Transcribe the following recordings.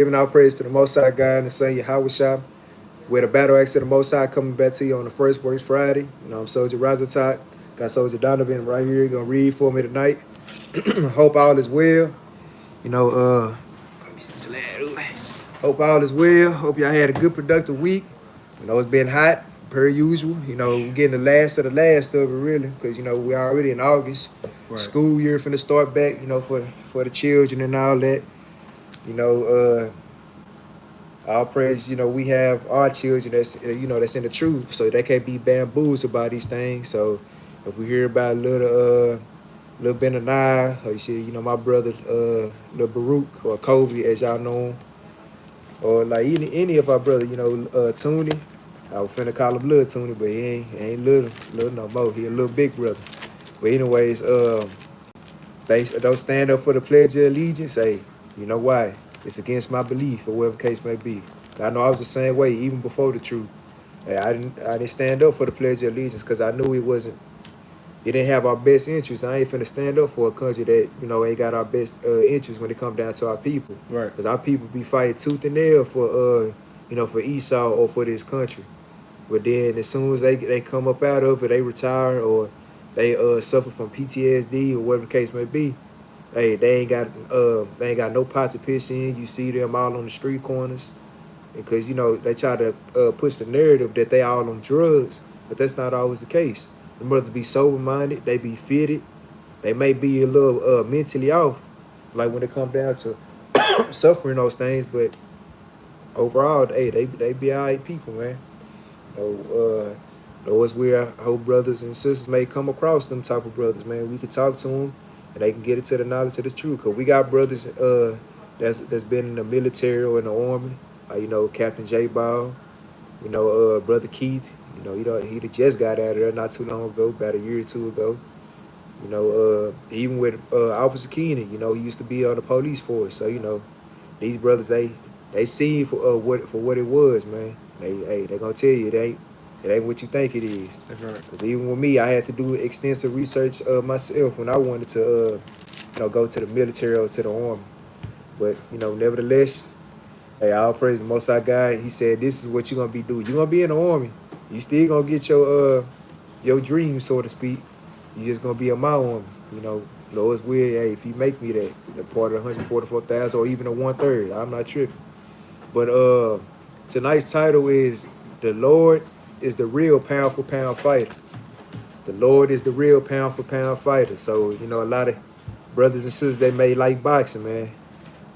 Giving our praise to the Most High God and the Son Yahweh with a battle axe of the Most High coming back to you on the first works Friday. I'm Soldier Razatot. Got Soldier Donovan right here. Gonna read for me tonight. Hope all is well. You know, hope all is well. Hope y'all had a good productive week. It's been hot per usual. We're getting the last of it really, because we're already in August. Right. School year finna start back. For the children and all that. All praise, we have our children that's in the truth, so they can't be bamboozled by these things. So if we hear about little Benaniyah, or shit, my brother little Baruch or Kobe, as y'all know him, or like any of our brothers, Toonie. I was finna call him Little Toonie, but he ain't little no more. He a little big brother. But anyways, they don't stand up for the Pledge of Allegiance. Hey, you know why? It's against my belief, or whatever case may be. I know I was the same way even before the truth. Hey, I didn't stand up for the Pledge of Allegiance because I knew it didn't have our best interests. I ain't finna stand up for a country that ain't got our best interests when it come down to our people. Right. Because our people be fighting tooth and nail for for Esau or for this country. But then as soon as they come up out of it, they retire or they suffer from PTSD or whatever the case may be. Hey, they ain't got no pot to piss in. You see them all on the street corners, because they try to push the narrative that they all on drugs, but that's not always the case. The brothers be sober minded, they be fitted, they may be a little mentally off, like when it come down to suffering those things, but overall, hey, they be alright people, man. Those where I hope brothers and sisters may come across them type of brothers, man. We could talk to them, and they can get it to the knowledge of the truth. Cause we got brothers that's been in the military or in the army, like Captain Jerubbaal, brother Keith. He just got out of there not too long ago, about a year or two ago. Even with Officer Keenan, he used to be on the police force. So these brothers they see for what it was, man. They gonna tell you it ain't what you think it is. That's right. Because even with me, I had to do extensive research myself when I wanted to go to the military or to the army. But nevertheless, hey, all praise the Most High God. He said this is what you're gonna be doing. You're gonna be in the army. You still gonna get your dream, so to speak. You just gonna be in my army. Lord's will. Hey, if you make me that, the part of the 144,000 or even the 1/3, I'm not tripping. But tonight's title is "The Lord is the Real Pound for Pound Fighter." The Lord is the real pound for pound fighter. So a lot of brothers and sisters, they may like boxing, man.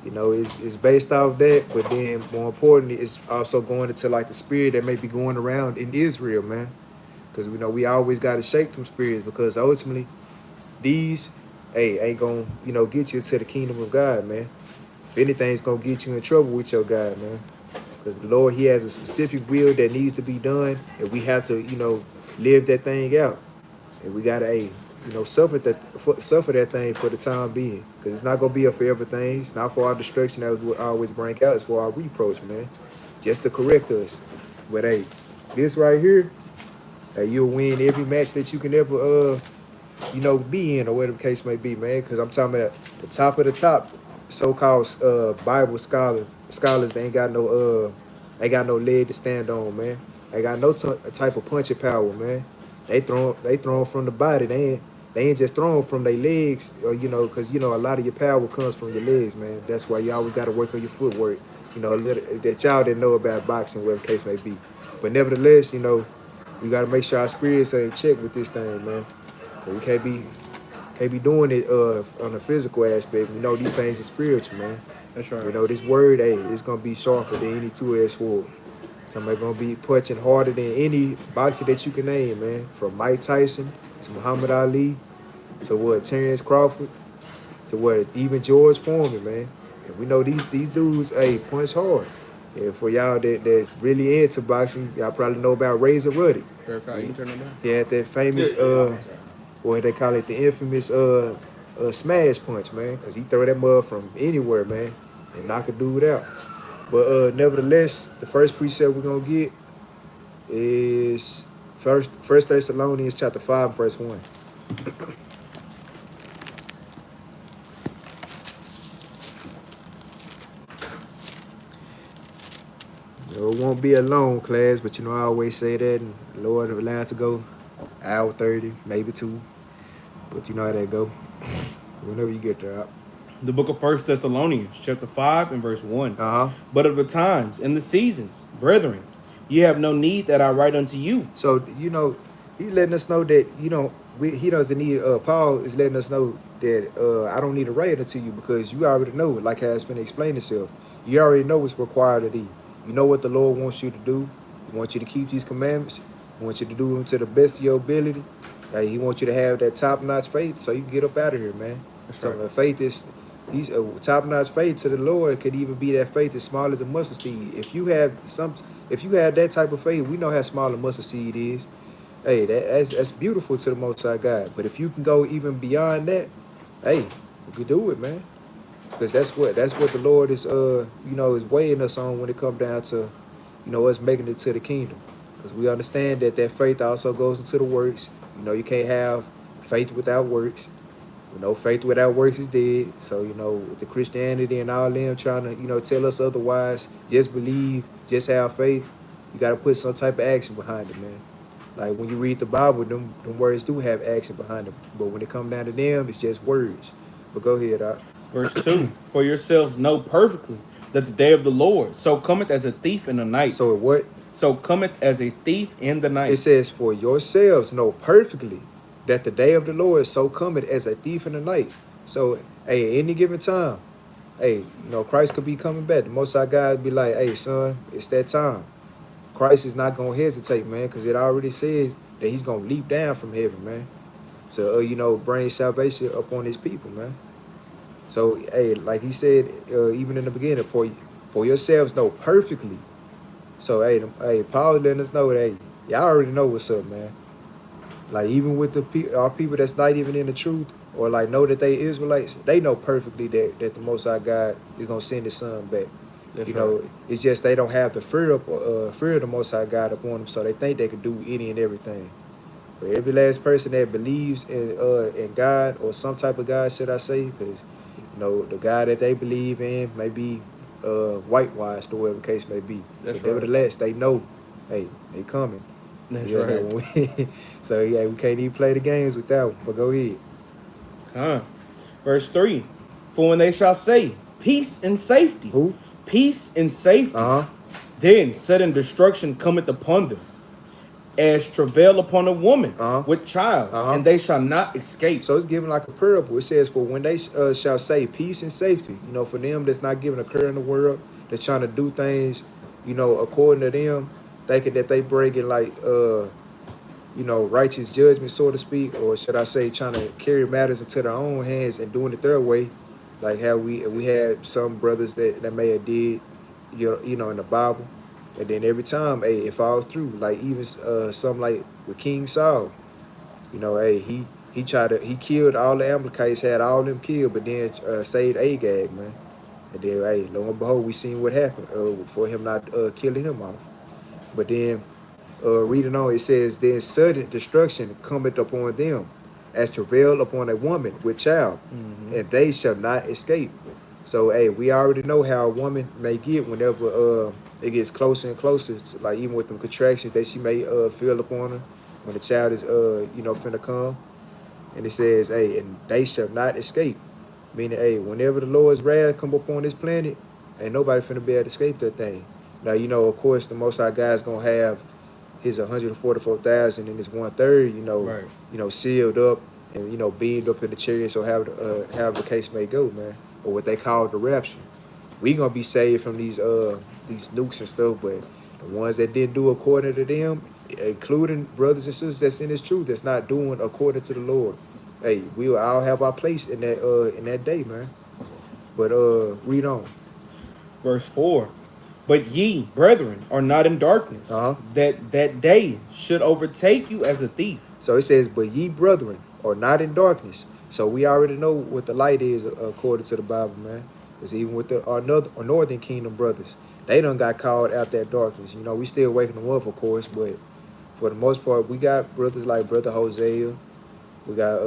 It's based off that, but then more importantly, it's also going into like the spirit that may be going around in Israel, man. Because we always got to shake them spirits, because ultimately these ain't gonna get you to the kingdom of God, man. If anything's gonna get you in trouble with your God, man. Because the Lord, he has a specific will that needs to be done, and we have to live that thing out. And we gotta suffer that thing for the time being, because it's not gonna be a forever thing. It's not for our destruction that we always bring out. It's for our reproach, man, just to correct us. But hey, this right here, hey, you'll win every match that you can ever be in, or whatever the case may be, man. Because I'm talking about the top of the top, so-called Bible scholars. They ain't got no leg to stand on, man. They got no type of punching power, man. They throw from the body. They ain't just throwing from their legs, or because a lot of your power comes from your legs, man. That's why you always got to work on your footwork. That y'all didn't know about boxing, whatever the case may be. But nevertheless, we got to make sure our spirits are in check with this thing, man. We can't be doing it on a physical aspect. These things are spiritual, man. That's right. This word, hey, it's gonna be sharper than any two-edged sword. Somebody gonna be punching harder than any boxer that you can name, man. From Mike Tyson to Muhammad Ali to Terrence Crawford to even George Foreman, man. And we know these dudes, hey, punch hard. And for y'all that's really into boxing, y'all probably know about Razor Ruddy. He had that famous what they call it, the infamous smash punch, man, because he throw that mud from anywhere, man, and knock a dude out. But nevertheless, the first precept we're gonna get is First Thessalonians chapter 5, verse 1. It won't be a long class, but I always say that, and Lord, if allowed to go, hour 30, maybe 2. But you know how that go. Whenever you get there. The book of 1 Thessalonians, chapter 5 and verse 1. Uh-huh. But of the times and the seasons, brethren, ye have no need that I write unto you. So, he's letting us know that, he doesn't need, Paul is letting us know that I don't need to write it to you because you already know, like how it's finna explain itself. You already know what's required of thee. You know what the Lord wants you to do. He wants you to keep these commandments. He wants you to do them to the best of your ability. He wants you to have that top-notch faith so you can get up out of here, man. That's So right. faith is, top-notch faith to the Lord could even be that faith as small as a mustard seed. If you have that type of faith, we know how small a mustard seed is. Hey, that's beautiful to the Most High God. But if you can go even beyond that, hey, you can do it, man. Because that's what the Lord is is weighing us on when it comes down to us making it to the kingdom. Because we understand that faith also goes into the works. You can't have faith without works. Faith without works is dead. So, with the Christianity and all them trying to, tell us otherwise, just believe, just have faith, you got to put some type of action behind it, man. Like when you read the Bible, them words do have action behind them. But when it comes down to them, it's just words. But go ahead, Doc. Verse 2. For yourselves know perfectly that the day of the Lord so cometh as a thief in the night. So what? So cometh as a thief in the night. It says, for yourselves know perfectly that the day of the Lord so cometh as a thief in the night. So, hey, at any given time, hey, Christ could be coming back. The Most High God be like, hey, son, it's that time. Christ is not going to hesitate, man, because it already says that he's going to leap down from heaven, man. So, bring salvation upon his people, man. So, hey, like he said, even in the beginning, for yourselves know perfectly. So, hey, Paul letting us know that, hey, y'all already know what's up, man. Like, even with our people that's not even in the truth, or like know that they Israelites, they know perfectly that the Most High God is going to send his son back. That's right. It's just they don't have the fear of the Most High God upon them, so they think they can do any and everything. But every last person that believes in God, or some type of God, should I say, because the God that they believe in may be whitewashed or whatever the case may be. That's but nevertheless, they know, hey, they coming. That's Yeah, right. so yeah, we can't even play the games with that one. But go ahead. Verse 3. For when they shall say, peace and safety. Who? Peace and safety. Uh-huh. Then sudden destruction cometh upon them, as travail upon a woman with child, and they shall not escape. So it's given like a parable. It says, for when they shall say peace and safety, for them that's not giving a care in the world, that's trying to do things, according to them, thinking that they bringing like, righteous judgment, so to speak, or should I say, trying to carry matters into their own hands and doing it their way, like how we had some brothers that may have did, in the Bible. And then every time, hey, it falls through. Like even some like with King Saul, hey, he killed all the Amalekites, had all them killed, but then saved Agag, man. And then, hey, lo and behold, we seen what happened for him not killing him off. But then, reading on, it says, then sudden destruction cometh upon them, as travail upon a woman with child, and they shall not escape. So, hey, we already know how a woman may get whenever it gets closer and closer, to, like even with them contractions that she may feel upon her when the child is, finna come. And it says, hey, and they shall not escape. Meaning, hey, whenever the Lord's wrath come upon this planet, ain't nobody finna be able to escape that thing. Now, of course, the Most High God's gonna have his 144,000 and his 1/3, Right. Sealed up and beamed up in the chariots, or however the case may go, man, or what they call the rapture. We gonna be saved from these nukes and stuff, but the ones that didn't do according to them, including brothers and sisters that's in this truth, that's not doing according to the Lord, hey, we will all have our place in that day, man. But read on. Verse 4. But ye, brethren, are not in darkness, that day should overtake you as a thief. So it says, but ye, brethren, are not in darkness. So we already know what the light is according to the Bible, man. Because even with our northern kingdom brothers, they done got called out that darkness. We still waking them up, of course, but for the most part, we got brothers like Brother Hosea. We got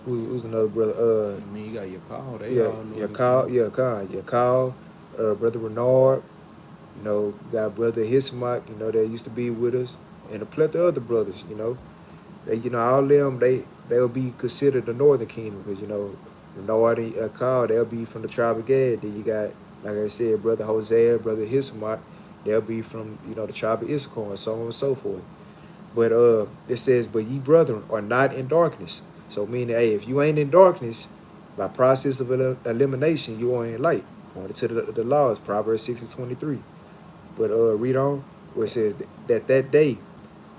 who's another brother? I mean, you got your call. Your call, Brother Renard. You know, we got brother Hispanic, you know, that used to be with us, and a plethora of other brothers, you know. They, you know, all of them, they'll be considered the Northern Kingdom because, you know, the Northern call, they'll be from the tribe of Gad. Then you got, like I said, brother Hosea, brother Hispanic, they'll be from, you know, the tribe of Issachar, and so on and so forth. But it says, but ye brethren are not in darkness. So meaning, hey, if you ain't in darkness, by process of elimination, you are in light. According to the laws, Proverbs 6:23. But read on where it says that day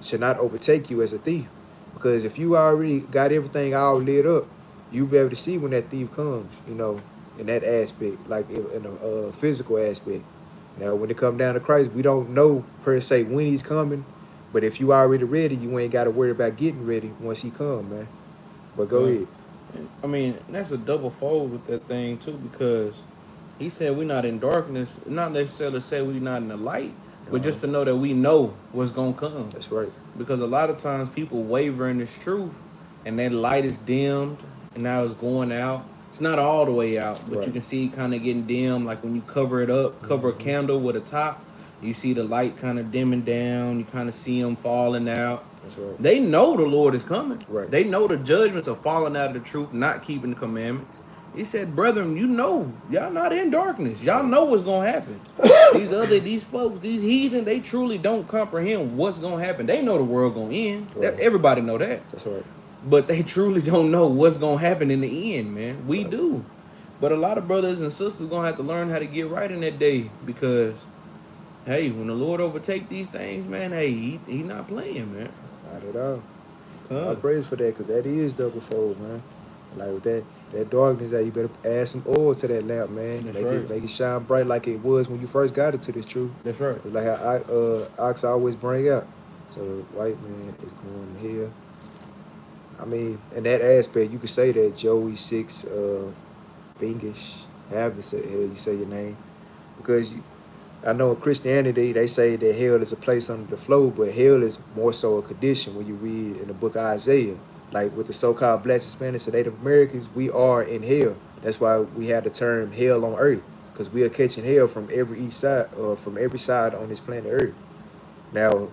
should not overtake you as a thief. Because if you already got everything all lit up, you'll be able to see when that thief comes, you know, in that aspect, like in a physical aspect. Now, when it comes down to Christ, we don't know per se when he's coming, but if you already ready, you ain't got to worry about getting ready once he come, man. But go ahead. I mean, that's a double fold with that thing too, because he said we're not in darkness, not necessarily say we're not in the light, but just to know that we know what's gonna come. That's right. Because a lot of times people waver in this truth, and that light is dimmed, and now it's going out. It's not all the way out, but you can see it kind of getting dim, like when you cover it up, cover a candle with a top, you see the light kind of dimming down, you kind of see them falling out. That's right. They know the Lord is coming. Right. They know the judgments are falling out of the truth, not keeping the commandments. He said, brethren, you know, y'all not in darkness. Y'all know what's going to happen. These folks, these heathen, they truly don't comprehend what's going to happen. They know the world going to end. Right. Everybody know that. That's right. But they truly don't know what's going to happen in the end, man. We do. But a lot of brothers and sisters going to have to learn how to get right in that day because, hey, when the Lord overtake these things, man, hey, he not playing, man. Not at all. I praise for that because that is double fold, man. Like with that darkness, that you better add some oil to that lamp, man. Make it shine bright like it was when you first got into this truth. That's right. Like how Ox always bring out. So the white man is going to hell. I mean, in that aspect, you could say that Joey Six Fingish, however you say your name, because I know in Christianity they say that hell is a place under the floor, but hell is more so a condition when you read in the book of Isaiah. Like with the so-called blacks, Hispanics, and Native Americans, we are in hell. That's why we have the term hell on earth, because we are catching hell from every side on this planet Earth. Now,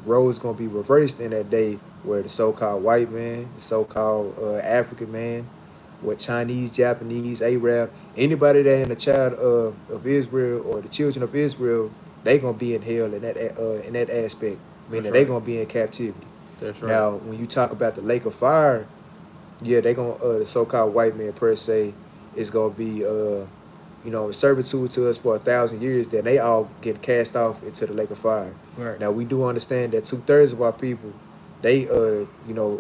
roles gonna be reversed in that day where the so-called white man, the so-called African man, what Chinese, Japanese, Arab, anybody that in a child of Israel or the children of Israel, they gonna be in hell in that aspect, meaning they gonna be in captivity. That's right. Now, when you talk about the lake of fire, yeah, they gonna the so-called white man per se is gonna be servitude to us for 1,000 years. Then they all get cast off into the lake of fire. Right. Now we do understand that 2/3 of our people, they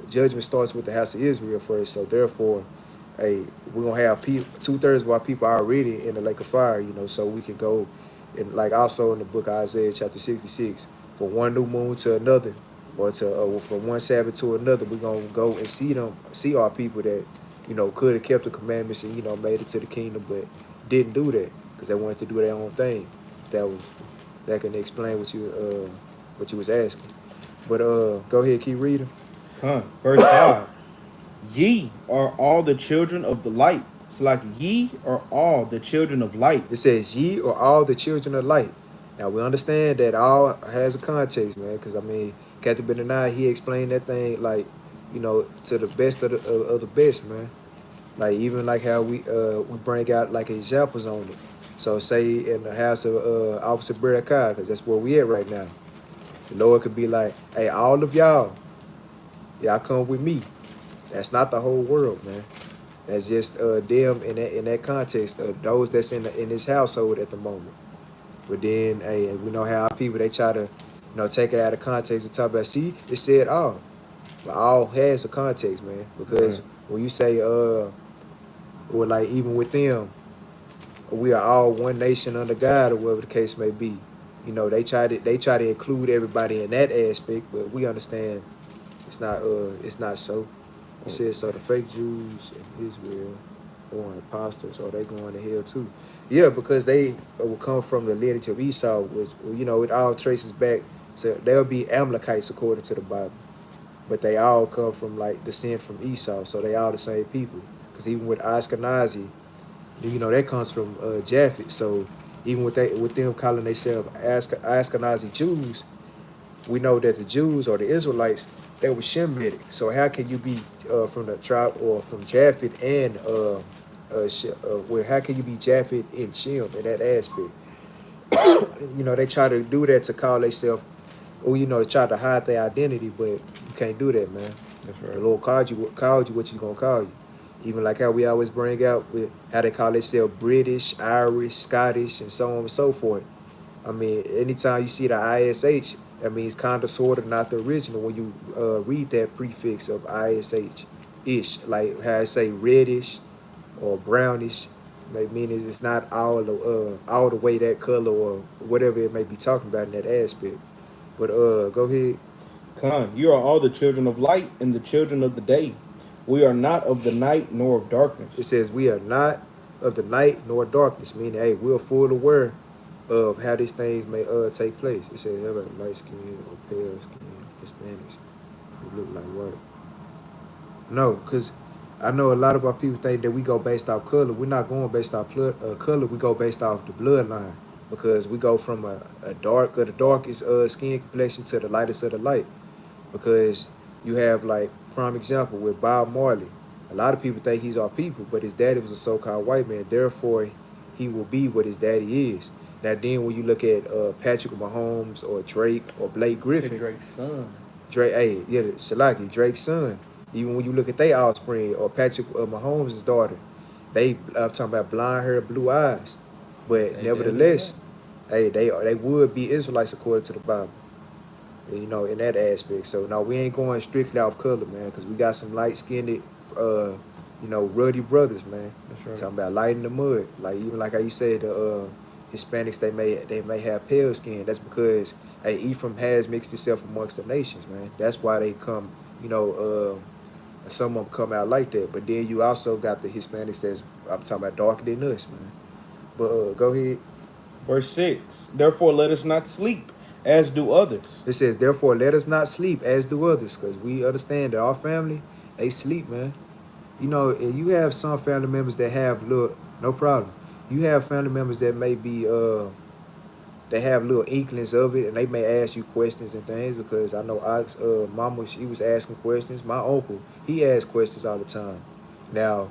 judgment starts with the house of Israel first. So therefore, hey, we're gonna have 2/3 of our people already in the lake of fire. So we can go and like also in the book of Isaiah chapter 66, from one new moon to another. Or from one Sabbath to another, we're gonna go and see our people that, could have kept the commandments and made it to the kingdom, but didn't do that because they wanted to do their own thing. That can explain what you was asking. But go ahead, keep reading. Verse 5. Ye are all the children of the light. It's like ye are all the children of light. It says ye are all the children of light. Now we understand that all has a context, man, because Capt Benaniyah, he explained that thing like, to the best of the best, man. Like even like how we bring out like examples on it. So say in the house of Officer Berakah, because that's where we at right now. The Lord could be like, hey, all of y'all come with me. That's not the whole world, man. That's just them in that context of those that's in this household at the moment. But then, hey, we know how our people, they try to, take it out of context and talk about, see, it said all. But all has a context, man. Because when you say, or like even with them, we are all one nation under God, or whatever the case may be. They try to include everybody in that aspect, but we understand it's not so. It says so the fake Jews in Israel or imposters, or they going to hell too. Yeah, because they will come from the lineage of Esau, which, it all traces back to, they'll be Amalekites according to the Bible. But they all come from, like, descent from Esau, so they all the same people. Because even with Ashkenazi, that comes from Japhet. So Even with them calling themselves Ashkenazi Jews, we know that the Jews or the Israelites, they were Shemitic. So how can you be from the tribe or from Japheth and well, how can you be Japheth and Shem in that aspect? They try to do that to call themselves, or try to hide their identity, but you can't do that, man. That's right. The Lord called you what He's gonna call you. Even like how we always bring out with how they call themselves British, Irish, Scottish, and so on and so forth. I mean, anytime you see the ISH, that means kind of, sort of, not the original when you read that prefix of ISH-ish, like how I say reddish or brownish, like meaning it's not all the way that color or whatever it may be talking about in that aspect. But go ahead. Khan, you are all the children of light and the children of the day. We are not of the night nor of darkness. It says we are not of the night nor darkness, meaning hey, we're full aware of how these things may take place. It says have a light skin or pale skin, Hispanics who look like white. No, because I know a lot of our people think that we go based off color. We're not going based off color. We go based off the bloodline because we go from a the darkest skin complexion to the lightest of the light. Because you have, like, prime example with Bob Marley. A lot of people think he's our people, but his daddy was a so-called white man. Therefore, he will be what his daddy is. Now, then when you look at Patrick Mahomes or Drake or Blake Griffin, Drake's son. Shalaki, Drake's son. Even when you look at their offspring or Patrick Mahomes' daughter, I'm talking about blonde hair, blue eyes. But nevertheless, hey, they would be Israelites according to the Bible. In that aspect. So no, we ain't going strictly off color, man, because we got some light-skinned, ruddy brothers, man. That's right. Talking about light in the mud. Like even like how you said, the Hispanics, they may have pale skin. That's because hey, Ephraim has mixed itself amongst the nations, man. That's why they come, some of them come out like that. But then you also got the Hispanics I'm talking about darker than us, man. But go ahead. Verse 6. Therefore let us not sleep, as do others. It says, therefore, let us not sleep as do others, because we understand that our family, they sleep, man. And you have some family members that have no problem. You have family members that may be, they have little inklings of it, and they may ask you questions and things, because I know Mama, she was asking questions. My uncle, he asks questions all the time. Now,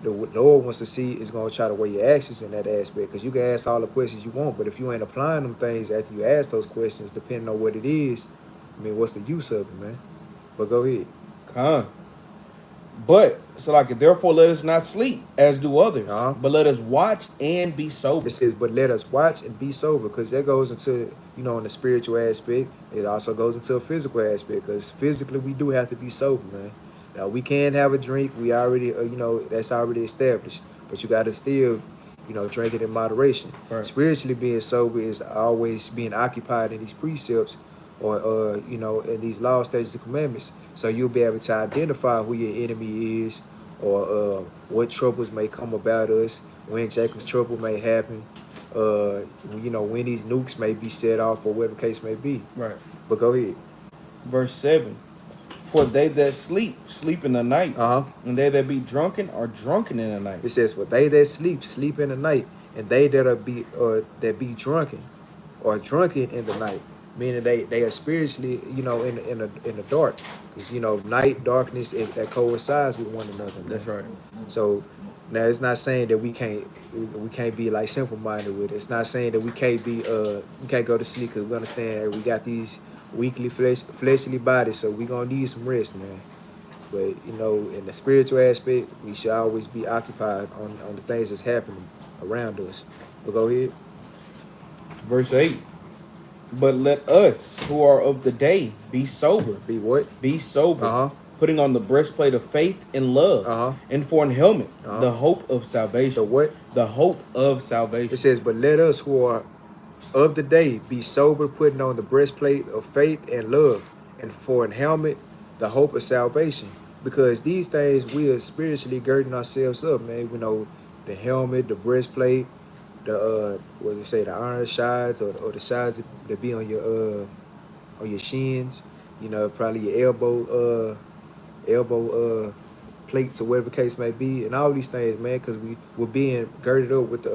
the Lord wants to see is going to try to weigh your actions in that aspect, because you can ask all the questions you want, but if you ain't applying them things after you ask those questions, depending on what it is, I mean, what's the use of it, man? But go ahead. But so like therefore let us not sleep as do others, Uh-huh. but let us watch and be sober. It says, but let us watch and be sober, because that goes into, in the spiritual aspect. It also goes into a physical aspect, because physically we do have to be sober, man. Now, we can have a drink. We already, that's already established. But you got to still, drink it in moderation. Right. Spiritually being sober is always being occupied in these precepts or, in these law, statutes, and commandments. So you'll be able to identify who your enemy is or what troubles may come about us, when Jacob's trouble may happen, when these nukes may be set off or whatever the case may be. Right. But go ahead. Verse 7. For they that sleep, sleep in the night. And they that be drunken are drunken in the night. It says, for they that sleep, sleep in the night. And they that be drunken are drunken in the night. Meaning they are spiritually, in the dark. Because, night, darkness, that coincides with one another. Man. That's right. So now it's not saying that we can't be like simple-minded with it. It's not saying that we can't go to sleep, because we understand we got these weakly fleshly bodies, so we gonna need some rest, man. But in the spiritual aspect, we should always be occupied on the things that's happening around us. But go ahead. Verse 8. But let us who are of the day be sober. Be what? Be sober. Uh-huh. Putting on the breastplate of faith and love. Uh-huh. And for an helmet, Uh-huh. the hope of salvation. The what? The hope of salvation. It says, but let us who are of the day be sober, putting on the breastplate of faith and love, and for an helmet, the hope of salvation. Because these things, we are spiritually girding ourselves up, man. The helmet, the breastplate, the the iron shides or the shides that be on your shins, probably your elbow plates or whatever the case may be, and all these things, man, because we're being girded up with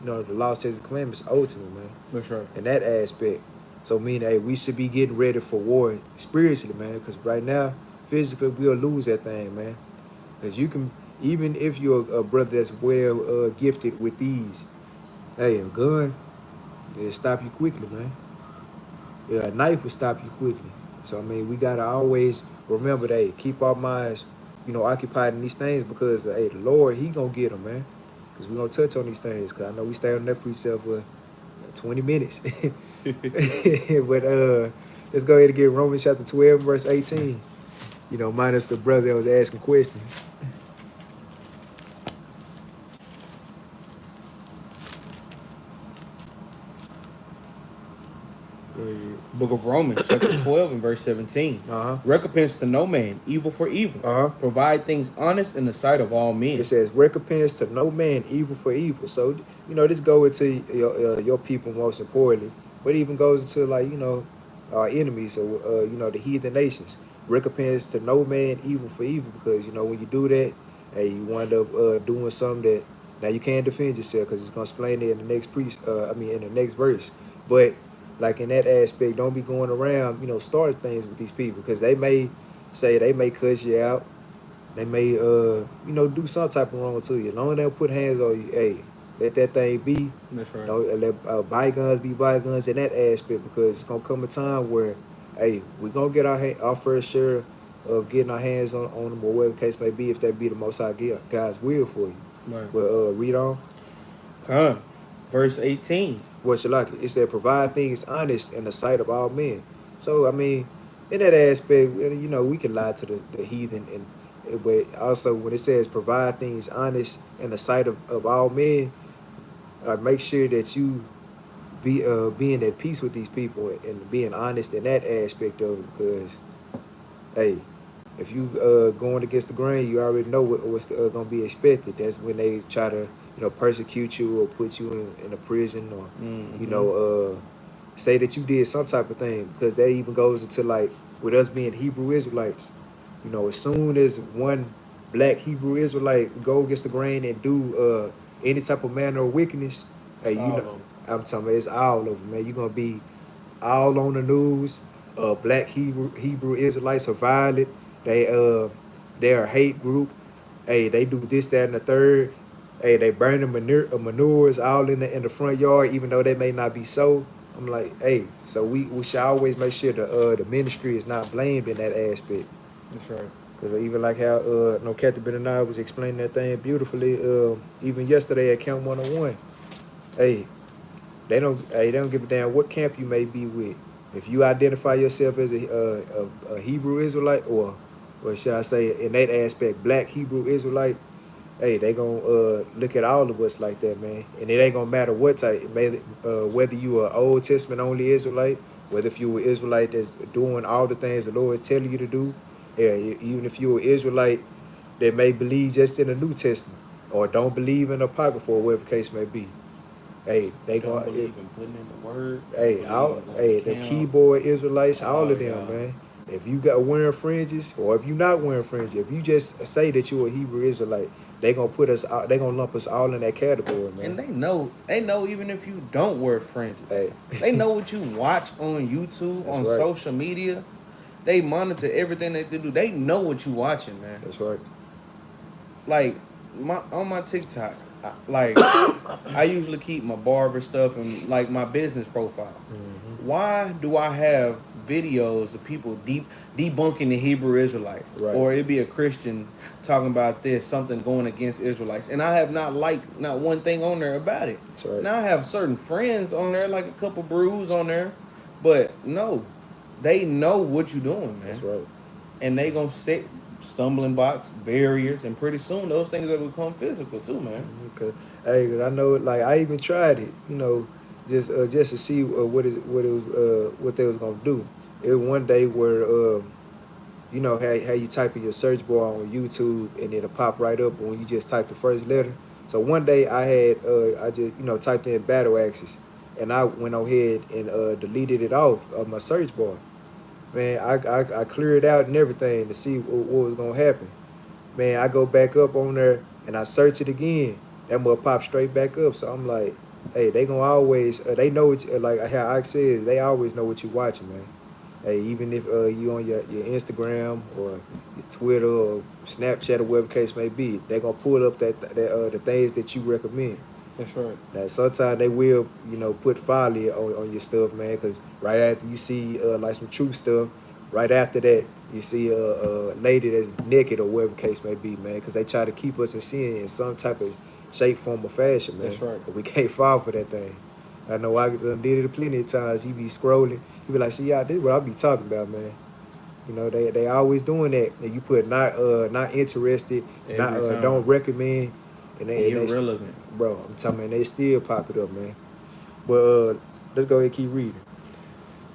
the law, statutes, and commandments ultimate, man. That's right. In that aspect. So meaning, hey, we should be getting ready for war spiritually, man. Because right now, physically, we'll lose that thing, man. Because you can, even if you're a brother that's well gifted with these, hey, a gun, it'll stop you quickly, man. Yeah, a knife will stop you quickly. So I mean, we gotta always remember that. Hey, keep our minds, occupied in these things because hey, the Lord, He gonna get them, man. Because we gonna touch on these things. Because I know we stay on that precept for 20 minutes. But let's go ahead and get Romans chapter 12, verse 18. Minus the brother that was asking questions. Book of Romans, chapter 12 and verse 17. Recompense to no man, evil for evil. Provide things honest in the sight of all men. It says, recompense to no man, evil for evil. So, this goes into your people most importantly, but it even goes into, like, our enemies or, the heathen nations. Recompense to no man, evil for evil, because, when you do that, hey, you wind up doing something that, now you can't defend yourself because it's going to explain it in the next in the next verse. But, like in that aspect, don't be going around, starting things with these people because they may cuss you out. They may, do some type of wrong to you. As long as they don't put hands on you, hey, let that thing be. That's right. Let bygones be bygones in that aspect because it's going to come a time where, hey, we're going to get our first share of getting our hands on them or whatever the case may be if that be the Most High God's will for you. Right. But read on. Verse 18. What you like? It said, provide things honest in the sight of all men. So, I mean, in that aspect, we can lie to the heathen, but also when it says provide things honest in the sight of all men, make sure that you be being at peace with these people and being honest in that aspect of it. Because, hey, if you going against the grain, you already know what's going to be expected. That's when they try to persecute you or put you in a prison or, say that you did some type of thing, because that even goes into, like, with us being Hebrew Israelites, as soon as one black Hebrew Israelite go against the grain and do any type of manner of wickedness, hey, I'm talking about it's all over, man. You're going to be all on the news. Black Hebrew Israelites are violent. They're a hate group. Hey, they do this, that, and the third. Hey, they burn the manures all in the front yard, even though they may not be so. I'm like, hey, so we should always make sure the ministry is not blamed in that aspect. That's right. Because even like how Capt Benaniyah was explaining that thing beautifully, even yesterday at Camp 101. Hey, they don't give a damn what camp you may be with. If you identify yourself as a Hebrew Israelite, or should I say, in that aspect, black Hebrew Israelite, hey, they gonna look at all of us like that, man. And it ain't gonna matter what type, whether you are Old Testament only Israelite, whether if you were Israelite that's doing all the things the Lord is telling you to do, yeah, even if you're an Israelite that may believe just in the New Testament or don't believe in the Apocrypha or whatever the case may be. Hey, they don't gonna believe in putting in the word. The keyboard Israelites, all of them, man. If you got wearing fringes, or if you not wearing fringes, if you just say that you're a Hebrew Israelite, they gonna put us out. They gonna lump us all in that category, man. And they know even if you don't wear fringes. Hey. They know what you watch on YouTube, That's on right. social media. They monitor everything that they do. They know what you watching, man. That's right. Like on my TikTok, I usually keep my barber stuff and like my business profile. Mm-hmm. Why do I have videos of people debunking the Hebrew Israelites, right. or it'd be a Christian talking about something going against Israelites, and I have not liked not one thing on there about it. That's right. Now I have certain friends on there, like a couple brews on there, but no, they know what you're doing, man. That's right. And they gonna set stumbling blocks, barriers, and pretty soon those things will become physical too, man. Okay. Hey, cause I know, like, I even tried it, just to see what they was gonna do. It was one day where how you type in your search bar on YouTube and it'll pop right up when you just type the first letter. So one day I had I just typed in Battle Axes, and I went ahead and deleted it off of my search bar. Man, I cleared it out and everything to see what was gonna happen. Man, I go back up on there and I search it again. That mother pop straight back up. So I'm like, hey, they gonna always they know what like how Ike says, they always know what you watching, man. Hey, even if you on your Instagram or your Twitter or Snapchat or whatever case may be, they gonna pull up that the things that you recommend. That's right. Now sometimes they will, put folly on your stuff, man, because right after you see like some true stuff, right after that you see a lady that's naked or whatever case may be, man, because they try to keep us in sin in some type of shape, form, or fashion, man. That's right. But we can't fall for that thing. I know I done did it plenty of times. You be scrolling, you be like, see, y'all, this is what I be talking about, man. They always doing that. And you put not interested, Every not time. don't recommend, and they Irrelevant. bro. I'm telling you, they still pop it up, man. But let's go ahead and keep reading.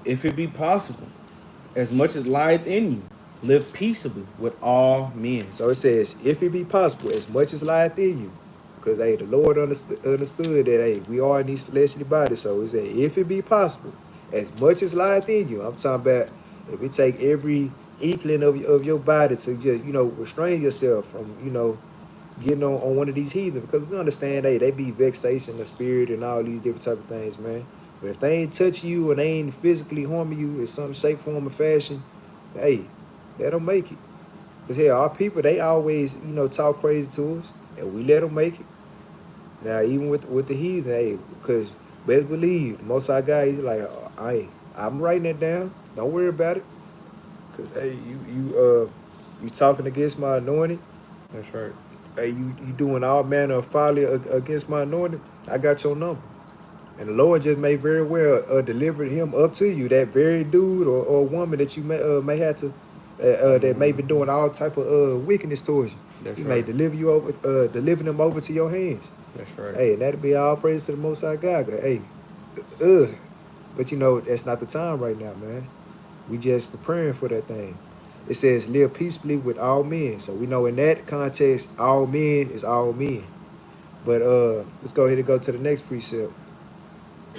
If it be possible, as much as lieth in you, live peaceably with all men. So it says, if it be possible, as much as lieth in you, because hey, the Lord understood that hey, we are in these fleshly bodies. So it said, if it be possible, as much as lieth in you. I'm talking about if it take every inkling of your body to just restrain yourself from getting on one of these heathens, because we understand they be vexation of spirit and all these different type of things, man. But if they ain't touching you and they ain't physically harming you in some shape, form, or fashion, hey, let them make it. Because hell, our people, they always, talk crazy to us, and we let them make it. Now, even with the heathen, hey, because best believe, the Most High God, he's like, I'm writing it down. Don't worry about it. Because, hey, you talking against my anointing. That's right. Hey, you doing all manner of folly against my anointing. I got your number. And the Lord just may very well deliver him up to you, that very dude or woman that you may have to, that may be doing all type of wickedness towards you. That's He right. may deliver them over to your hands. That's right. Hey, and that'll be all praise to the Most High God. Hey, but that's not the time right now, man. We just preparing for that thing. It says live peaceably with all men. So we know in that context, all men is all men. But let's go ahead and go to the next precept.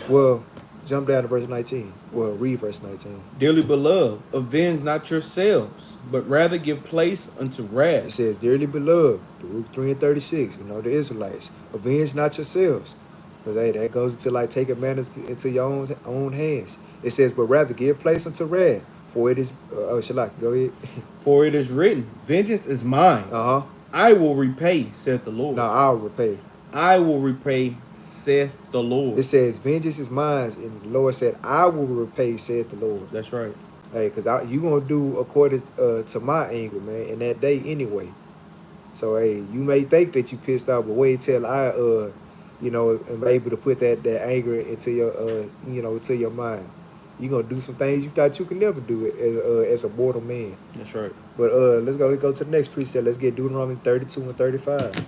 Well, jump down to verse 19. Well, read verse 19. Dearly beloved, avenge not yourselves, but rather give place unto It wrath. says, dearly beloved, Luke 3 and 36, the Israelites, avenge not yourselves. Because hey, that goes into like taking matters into your own hands. It says, but rather give place unto wrath. For it is, Shalak, go ahead. For it is written, vengeance is mine. Uh-huh. I will repay, saith the Lord. No, I'll repay. I will repay, saith the Lord. It says, vengeance is mine. And the Lord said, I will repay, saith the Lord. That's right. Hey, because you going to do according to my anger, man, in that day anyway. So, hey, you may think that you pissed off, but wait till I, am able to put that anger into your, to your mind. You're going to do some things you thought you could never do as a mortal man. That's right. But let's go to the next precept. Let's get Deuteronomy 32 and 35.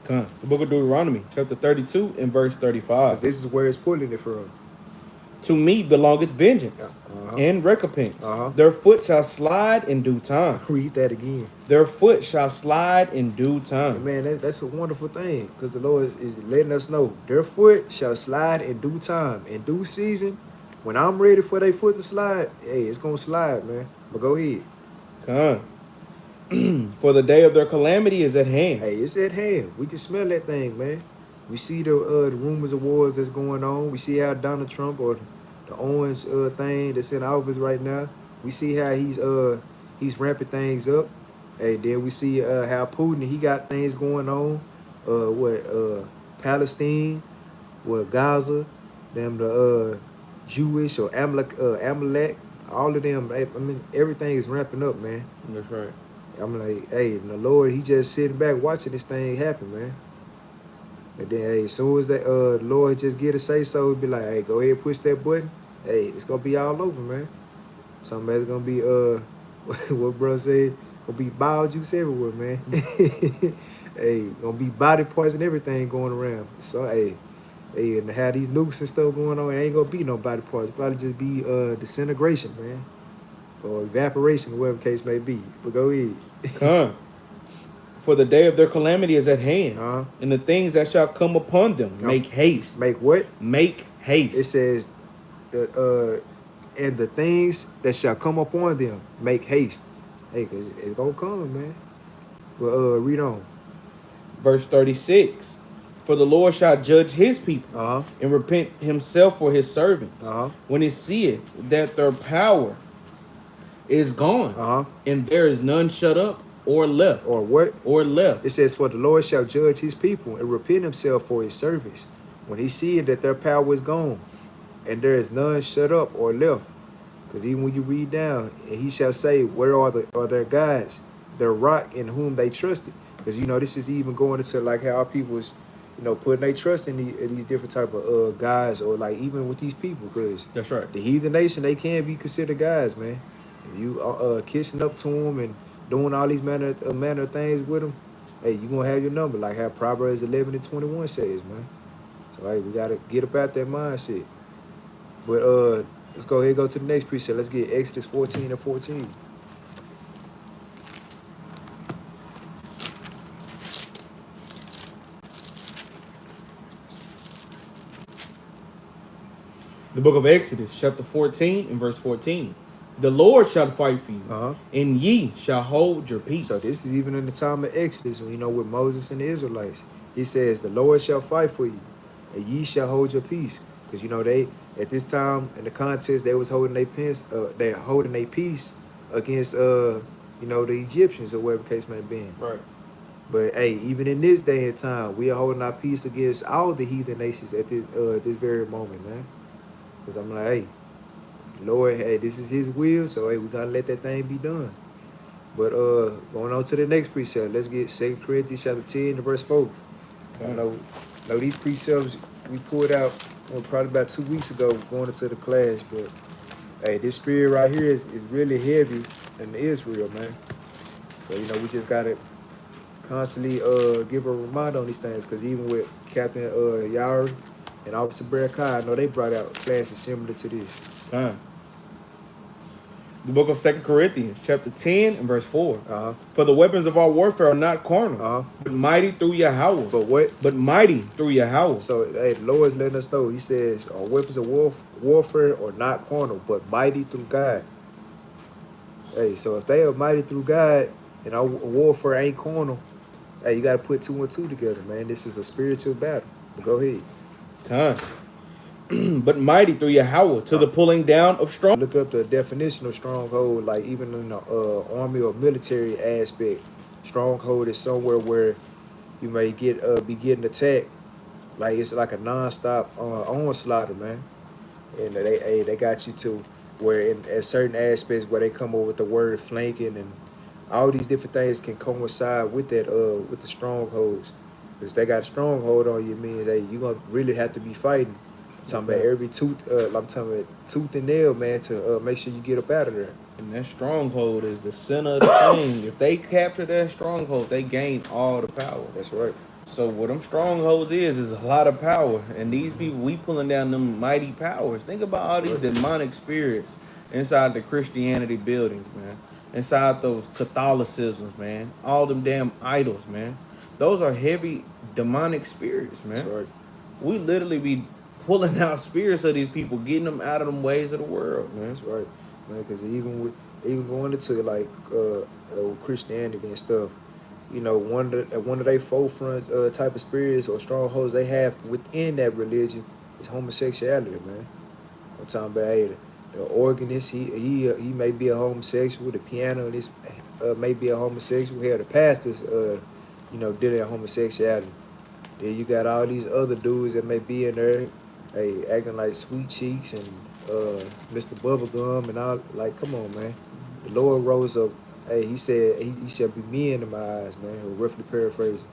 Come. The book of Deuteronomy, chapter 32 and verse 35. This is where it's pulling it from. To me belongeth vengeance and recompense. Their foot shall slide in due time. Read that again. Their foot shall slide in due time. And man, that's a wonderful thing, because the Lord is letting us know their foot shall slide in due time, in due season. When I'm ready for their foot to slide, hey, it's going to slide, man. But go ahead. Come. For the day of their calamity is at hand. Hey, it's at hand. We can smell that thing, man. We see the rumors of wars that's going on. We see how Donald Trump or the Owens thing that's in office right now. We see how he's ramping things up. Hey, then we see how Putin, he got things going on. Palestine, Gaza, the Jewish or Amalek, all of them. I mean, everything is ramping up, man. That's right. I'm like, hey, the Lord, he just sitting back watching this thing happen, man. And then, hey, as soon as that the Lord just get to say so, he'd be like, hey, go ahead, push that button. Hey, it's gonna be all over, man. Somebody's gonna be what bro said, gonna be bile juice everywhere, man. Hey, gonna be body parts and everything going around. So hey, and have these nukes and stuff going on, it ain't gonna be no body parts. It'll probably just be disintegration, man. Or evaporation, whatever case may be. But go ahead. Come. For the day of their calamity is at hand, and the things that shall come upon them, make haste. Make what? Make haste. It says, and the things that shall come upon them, make haste. Hey, cause it's gonna come, man. But read on. Verse 36. For the Lord shall judge his people and repent himself for his servants when he seeth that their power is gone and there is none shut up or left. Or what? Or left. It says, for the Lord shall judge his people and repent himself for his servants when he seeth that their power is gone and there is none shut up or left. Because even when you read down, and he shall say, where are their guides, their rock in whom they trusted? Because, you know, this is even going into like how our people is, you know, putting their trust in these different type of guys, or like even with these people. Because that's right, the heathen nation, they can be considered guys, man. If you kissing up to them and doing all these manner of things with them, hey, you gonna have your number, like how Proverbs 11:21 says, man. So hey, we gotta get about that mindset. But let's go ahead and go to the next precept. Let's get Exodus 14:14. The book of Exodus, chapter 14 and verse 14. The Lord shall fight for you, and ye shall hold your peace. So this is even in the time of Exodus, when, you know, with Moses and the Israelites. He says, the Lord shall fight for you, and ye shall hold your peace. Because, you know, they, at this time, in the contest, they was holding their peace against, you know, the Egyptians, or whatever the case may be. Right. But, hey, even in this day and time, we are holding our peace against all the heathen nations at this very moment, man. Because I'm like, hey, Lord, hey, this is his will, so hey, we gotta let that thing be done. But going on to the next precept, let's get 2 Corinthians chapter 10 to verse 4. I know these precepts we pulled out probably about 2 weeks ago going into the class, but hey, this spirit right here is really heavy in Israel, man. So, you know, we just gotta constantly give a reminder on these things, because even with Captain Yahri and Officer Barakai, I know they brought out classes similar to this. The book of 2 Corinthians, chapter 10 and verse 4. For the weapons of our warfare are not carnal, but mighty through Yahweh. But what? But mighty through Yahweh. So, hey, the Lord's letting us know. He says, our weapons of warfare are not carnal, but mighty through God. Hey, so if they are mighty through God and our warfare ain't carnal, hey, you got to put 2 and 2 together, man. This is a spiritual battle. Go ahead. But mighty through Yahweh to the pulling down of strong. Look up the definition of stronghold, like even in the army or military aspect. Stronghold is somewhere where you may be getting attacked, like it's like a non-stop onslaught, man. And they got you to where in certain aspects where they come up with the word flanking, and all these different things can coincide with that with the strongholds. If they got a stronghold on you, means that you gonna really have to be fighting. I'm talking about every tooth, I'm talking about tooth and nail, man, to make sure you get up out of there. And that stronghold is the center of the thing. If they capture that stronghold, they gain all the power. That's right. So what them strongholds is a lot of power. And these people, we pulling down them mighty powers. Think about all these demonic spirits inside the Christianity buildings, man. Inside those Catholicisms, man. All them damn idols, man. Those are heavy demonic spirits, man. That's right. We literally be pulling out spirits of these people, getting them out of them ways of the world, man. That's right, man. Because even going into like Christianity and stuff, you know, one of their forefront type of spirits or strongholds they have within that religion is homosexuality, man. I'm talking about, hey, the organist, he may be a homosexual. The pianist may be a homosexual. Hell, the pastors, you know, did their homosexuality. Then you got all these other dudes that may be in there, hey, acting like Sweet Cheeks and Mr. Bubblegum and all. Like, come on, man. The Lord rose up. Hey, he said he shall be men in my eyes, man. Or roughly paraphrasing.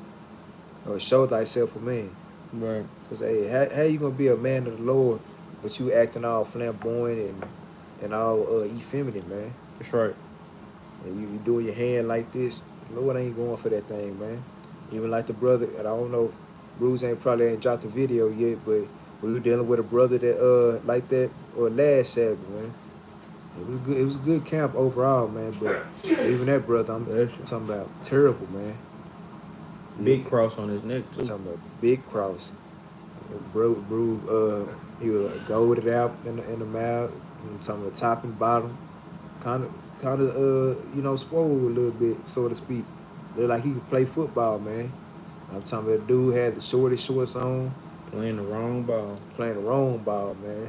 Or show thyself a man. Right. Because, hey, how you going to be a man of the Lord, but you acting all flamboyant and all effeminate, man? That's right. And you doing your hand like this. The Lord ain't going for that thing, man. Even like the brother, and I don't know if Bruce probably ain't dropped the video yet, but we were dealing with a brother that like that last Sabbath, man. It was good. It was a good camp overall, man. But even that brother, I'm talking about terrible, man. Big cross on his neck too. I'm talking about big cross. Bro, he was golded out in the mouth. I'm talking about top and bottom, kind of, swole a little bit, so to speak. Look like he could play football, man. I'm talking about the dude had the shortest shorts on, Playing the wrong ball. playing the wrong ball, man.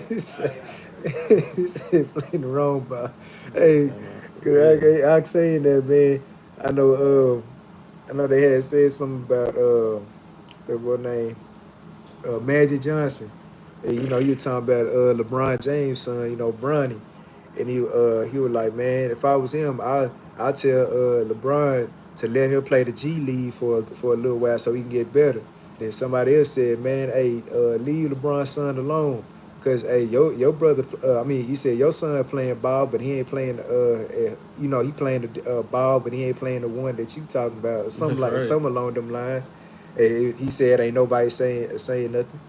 He said playing the wrong ball. Hey, cause I saying that, man. I know they had said something about what name, Magic Johnson. And, you were talking about LeBron James' son, Bronny. And he was like, man, if I was him, I tell LeBron to let him play the G League for a little while so he can get better. Then somebody else said, man, hey, leave LeBron's son alone. Cause hey, your brother, he said your son playing ball, but he ain't playing. He playing the ball, but he ain't playing the one that you talking about, or something something along them lines. He said, ain't nobody saying nothing.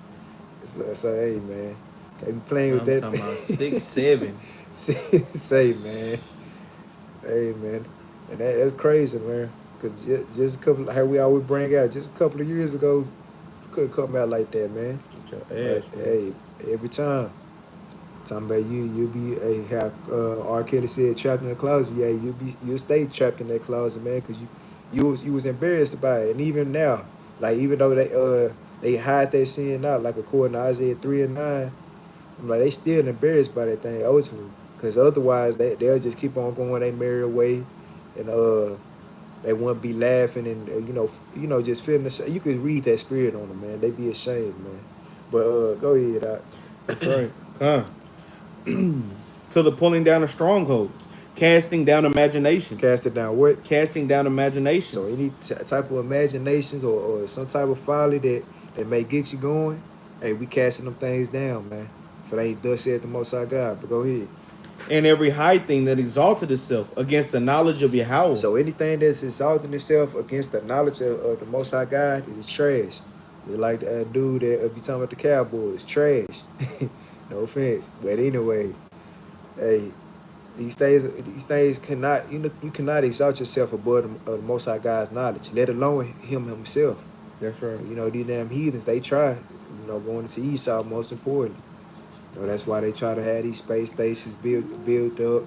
So hey, man, can't be playing with that. I'm talking about 6'7". Say, man, hey, man, and that's crazy, man. Cause just a couple, how we always bring out, just a couple of years ago, couldn't come out like that, man. Hey, every time. Talking about you be have R. Kelly said trapped in the closet. Yeah, you'll stay trapped in that closet, man, because you was embarrassed about it. And even now, like even though they hide their sin out, like according to Isaiah 3:9, I'm like they still embarrassed by that thing ultimately. Because otherwise they'll just keep on going their merry way, and they wouldn't be laughing and just feeling the you could read that spirit on them, man. They be ashamed, man. But go ahead, Doc. That's right. To the pulling down of strongholds, casting down imaginations. Casting down what? Casting down imaginations. So any type of imaginations or some type of folly that may get you going, hey, we casting them things down, man. For they ain't thus said the Most High God. But go ahead. And every high thing that exalted itself against the knowledge of Yahweh. So anything that's exalting itself against the knowledge of the Most High God, it is trash. It's like the dude that be talking about the Cowboys, trash. No offense, but anyways, hey, these things cannot you cannot exalt yourself above the Most High God's knowledge, let alone Him Himself. That's right. These damn heathens, they try, going to Esau, most important. That's why they try to have these space stations built up,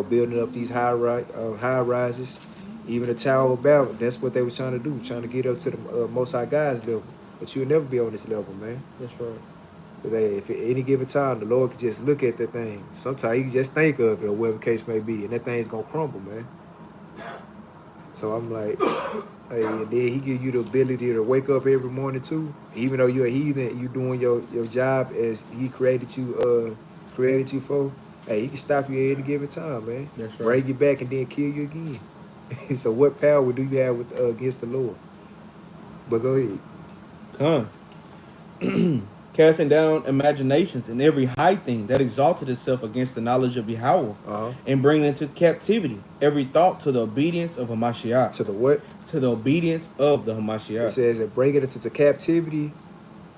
building up these high rises, even the Tower of Babel. That's what they were trying to do, trying to get up to the Most High God's level. But you'll never be on this level, man. That's right. But hey, if at any given time the Lord could just look at that thing, sometimes He can just think of it, or whatever the case may be, and that thing's gonna crumble, man. So I'm like, hey, and then He give you the ability to wake up every morning too, even though you're a heathen, you doing your job as He created you for. Hey, He can stop you at any given time, man. That's right. Bring you back and then kill you again. So what power do you have against the Lord? But go ahead. Casting down imaginations and every high thing that exalted itself against the knowledge of Yahweh, and bringing into captivity every thought to the obedience of Hamashiach. To the what? To the obedience of the Hamashiach. It says that bringing it into captivity,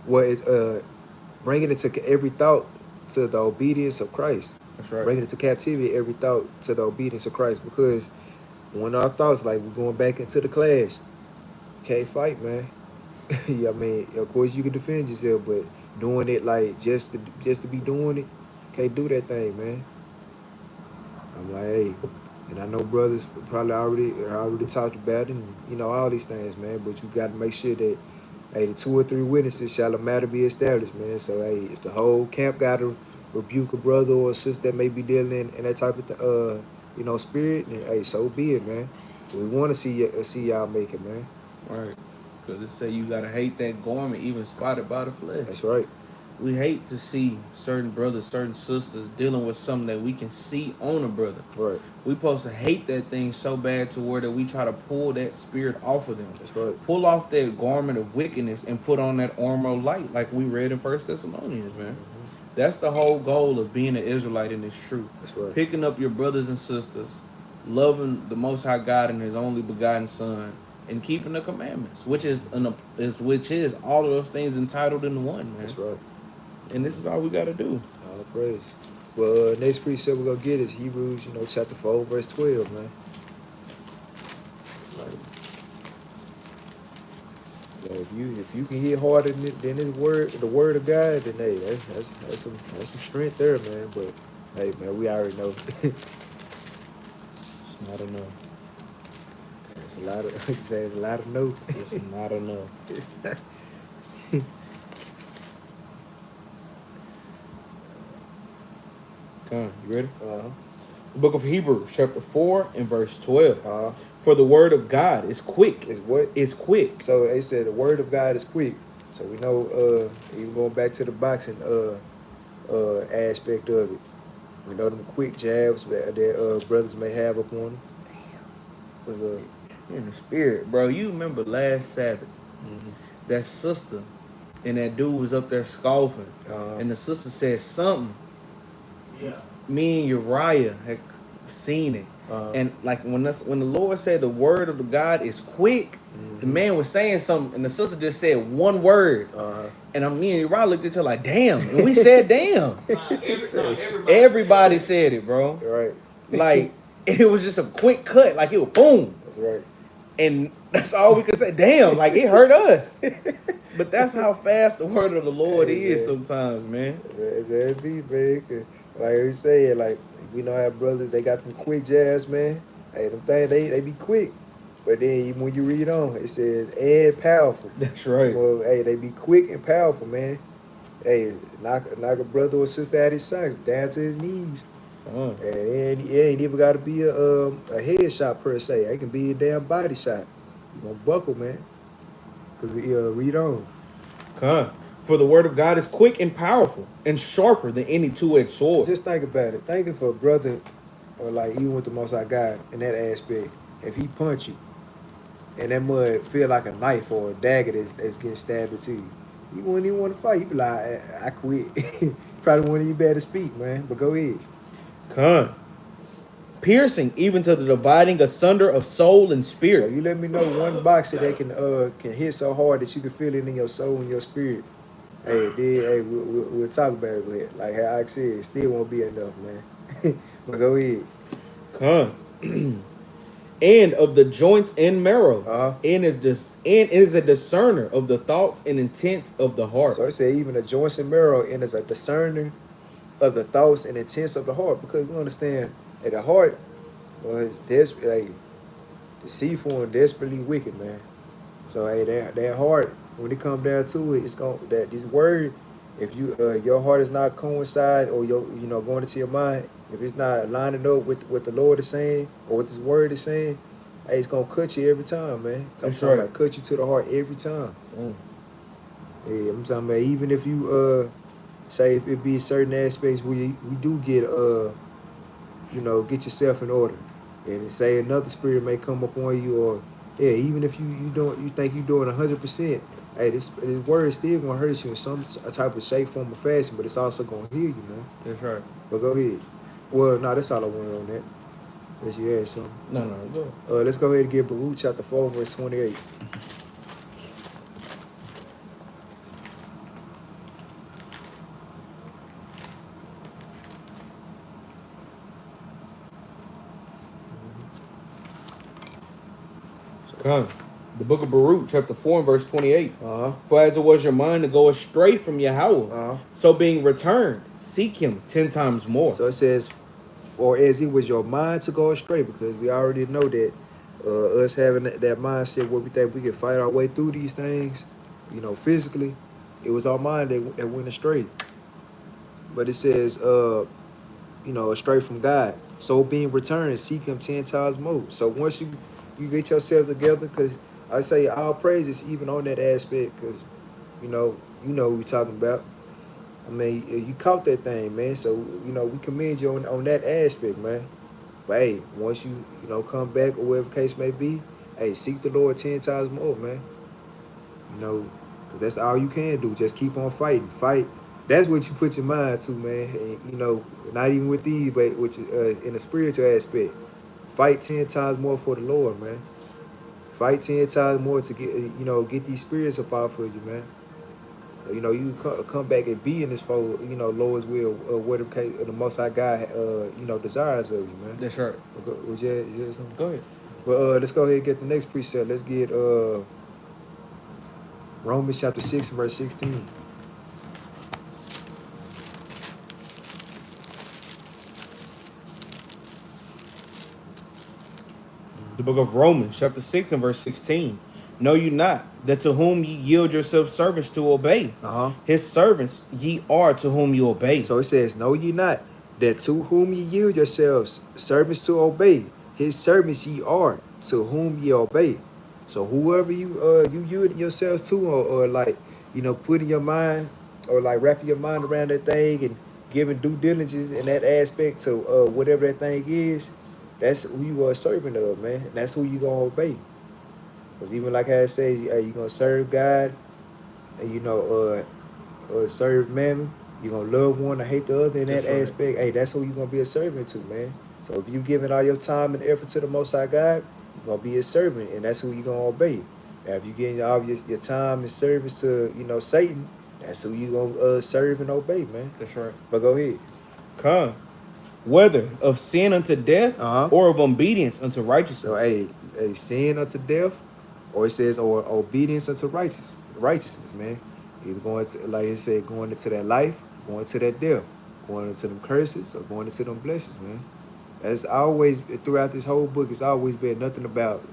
bringing it to every thought to the obedience of Christ. That's right. Bringing it to captivity, every thought to the obedience of Christ. Because when our thoughts, like we're going back into the clash, can't fight, man. Yeah, I mean, of course you can defend yourself, but doing it like just to be doing it, can't do that thing, man. I'm like, hey, and I know brothers probably already talked about it, and all these things, man. But you got to make sure that, hey, the 2 or 3 witnesses shall a matter be established, man. So hey, if the whole camp got to rebuke a brother or a sister that may be dealing in that type of spirit, then hey, so be it, man. We want to see y'all make it, man. Right. Because it say you got to hate that garment even spotted by the flesh. That's right. We hate to see certain brothers, certain sisters dealing with something that we can see on a brother. Right. We supposed to hate that thing so bad to where that we try to pull that spirit off of them. That's right. Pull off that garment of wickedness and put on that armor of light like we read in 1 Thessalonians, man. Mm-hmm. That's the whole goal of being an Israelite in this truth. That's right. Picking up your brothers and sisters, loving the Most High God and His only begotten Son, and keeping the commandments, which is all of those things entitled in one, man. That's right. And this is all we got to do. All praise. Well, next precept we're going to get is Hebrews, chapter 4, verse 12, man. Yeah, if you can hit harder than his word, the word of God, then hey, that's some strength there, man. But hey, man, we already know It's not enough. it's a lot of like you say, it's a lot of no. It's not enough. It's not. Come on, you ready? Uh-huh. The book of Hebrews, chapter 4 and verse 12. Uh-huh. For the word of God is quick. Is what? It's quick. So they said the word of God is quick. So we know even going back to the boxing aspect of it. We know them quick jabs that brothers may have upon them. Was In the spirit, bro. You remember last Sabbath, that sister and that dude was up there scoffing, and the sister said something. Yeah. Me and Uriah had seen it, and like when the Lord said the word of the God is quick, the man was saying something, and the sister just said one word, and me and Uriah looked at each other like, damn, and we said, damn. Everybody said it, bro. right. Like it was just a quick cut, like it was boom. That's right. And that's all we could say. Damn, like it hurt us. But that's how fast the word of the Lord is sometimes, man. It's heavy, man. 'Cause like we say, like we know how brothers they got them quick jabs, man. Hey, them things they be quick. But then even when you read on, it says and powerful. That's right. Well, hey, they be quick and powerful, man. Hey, knock a brother or sister out his socks down to his knees. And it ain't even got to be a headshot per se. It can be a damn body shot. You gonna buckle, man. Cause read on. For the word of God is quick and powerful and sharper than any two-edged sword. Just think about it. Thinking for a brother, or like even with the Most High God in that aspect, if he punch you, and that mud feel like a knife or a dagger that's getting stabbed into you, you wouldn't even want to fight. You be like, I quit. Probably wouldn't even be able to speak, man. But go ahead. Piercing even to the dividing asunder of soul and So spirit. you let me know one boxer that can hit so hard that you can feel it in your soul and your spirit. Hey, we'll talk about it, but like how I said, it still won't be enough, man. But go ahead. And of the joints and marrow, Uh-huh. and is a discerner of the thoughts and intents of the heart. So I say even the joints and marrow, and is a discerner of the thoughts and intents of the heart, because we understand that the heart was deceitful and desperately wicked, man. So hey, that heart, when it comes down to it, it's that this word, if you your heart is not coincide or your going into your mind, if it's not lining up with what the Lord is saying or what this word is saying, hey, it's gonna cut you every time, man. I'm talking about cut you to the heart every time. Yeah, I'm talking about even if you say if it be certain aspects where you do get get yourself in order, and say another spirit may come upon you, or even if you think you're doing 100%, hey, this word is still gonna hurt you in some type of shape, form, or fashion, but it's also gonna heal you, man. That's right. But go ahead. Well, no, that's all I wanted on that. Unless you had something. No, go. Let's go ahead and get Baruch chapter 4, verse 28. The book of Baruch, chapter 4 and verse 28. For as it was your mind to go astray from Yahweh, so being returned, seek him 10 times more. So it says, or as it was your mind to go astray, because we already know that us having that mindset where we think we can fight our way through these things, physically, it was our mind that went astray. But it says, astray from God. So being returned, seek him 10 times more. So once you get yourself together, because I say all praises even on that aspect, because you know what we're talking about. I mean, you caught that thing, man. So we commend you on that aspect, man. But hey, once you come back or whatever case may be, hey, seek the Lord 10 times more, man. Because that's all you can do. Just keep on fighting. Fight. That's what you put your mind to, man. And, not even with these, but in a spiritual aspect. Fight 10 times more for the Lord, man. Fight 10 times more to get these spirits up off of you, man. You come back and be in this for, Lord's will, whatever case the Most High God, desires of you, man. That's right. Would you something? Go ahead. But let's go ahead and get the next precept. Let's get Romans chapter 6 and verse 16. The book of Romans, chapter 6 and verse 16. Know you not that to whom ye yield yourselves servants to obey, his servants ye are to whom you obey. So it says, know ye not that to whom ye yield yourselves servants to obey, his servants ye are to whom ye obey. So whoever you yield yourselves to, or like, putting your mind, or like wrapping your mind around that thing and giving due diligence in that aspect to whatever that thing is, that's who you are a servant of, man. And that's who you gonna obey. Because even like I said, you gonna serve God, and serve mammon. You gonna love one and hate the other in that aspect. Hey, that's who you gonna be a servant to, man. So if you giving all your time and effort to the Most High God, you gonna be a servant, and that's who you gonna obey. Now, if you getting all your time and service to Satan, that's who you gonna serve and obey, man. That's right. But go ahead. Come, whether of sin unto death or of obedience unto righteousness. So a sin unto death, or it says, or obedience unto righteousness, man. Either going to, like it said, going into that life, going to that death, going into them curses, or going into them blessings, man. That's always, throughout this whole book, it's always been nothing about,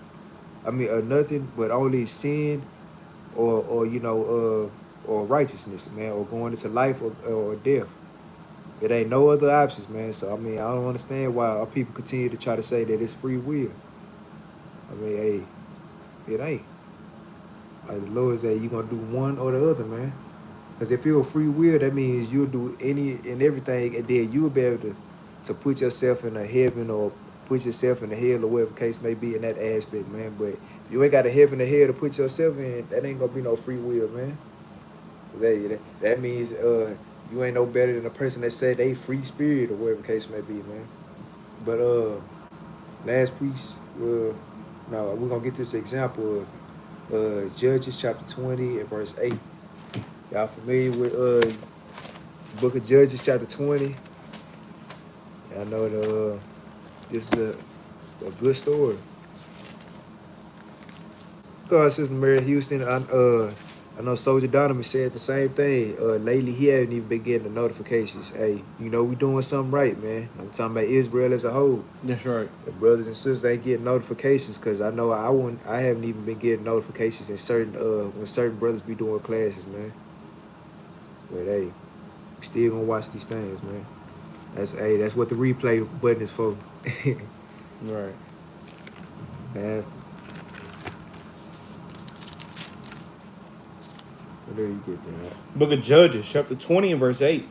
nothing but only sin or righteousness, man, or going into life or death. It ain't no other options, man. So, I don't understand why our people continue to try to say that it's free will. Hey, it ain't. Like the Lord said, you're going to do one or the other, man. Because if you're a free will, that means you'll do any and everything, and then you'll be able to put yourself in a heaven or put yourself in a hell or whatever case may be in that aspect, man. But if you ain't got a heaven or hell to put yourself in, that ain't going to be no free will, man. That means you ain't no better than a person that said they free spirit or whatever case may be, man. But last piece, now we're going to get this example of Judges chapter 20 and verse 8. Y'all familiar with book of Judges chapter 20? Y'all know this is a good story. God, Sister Mary Houston, I know Soldier Donovan said the same thing. Lately, he hadn't even been getting the notifications. Hey, we doing something right, man. I'm talking about Israel as a whole. That's right. The brothers and sisters ain't getting notifications because I know I haven't even been getting notifications in certain when certain brothers be doing classes, man. But hey, we still gonna watch these things, man. That's what the replay button is for. Right. Bastards. There you get that. Book of Judges, chapter 20 and verse 8.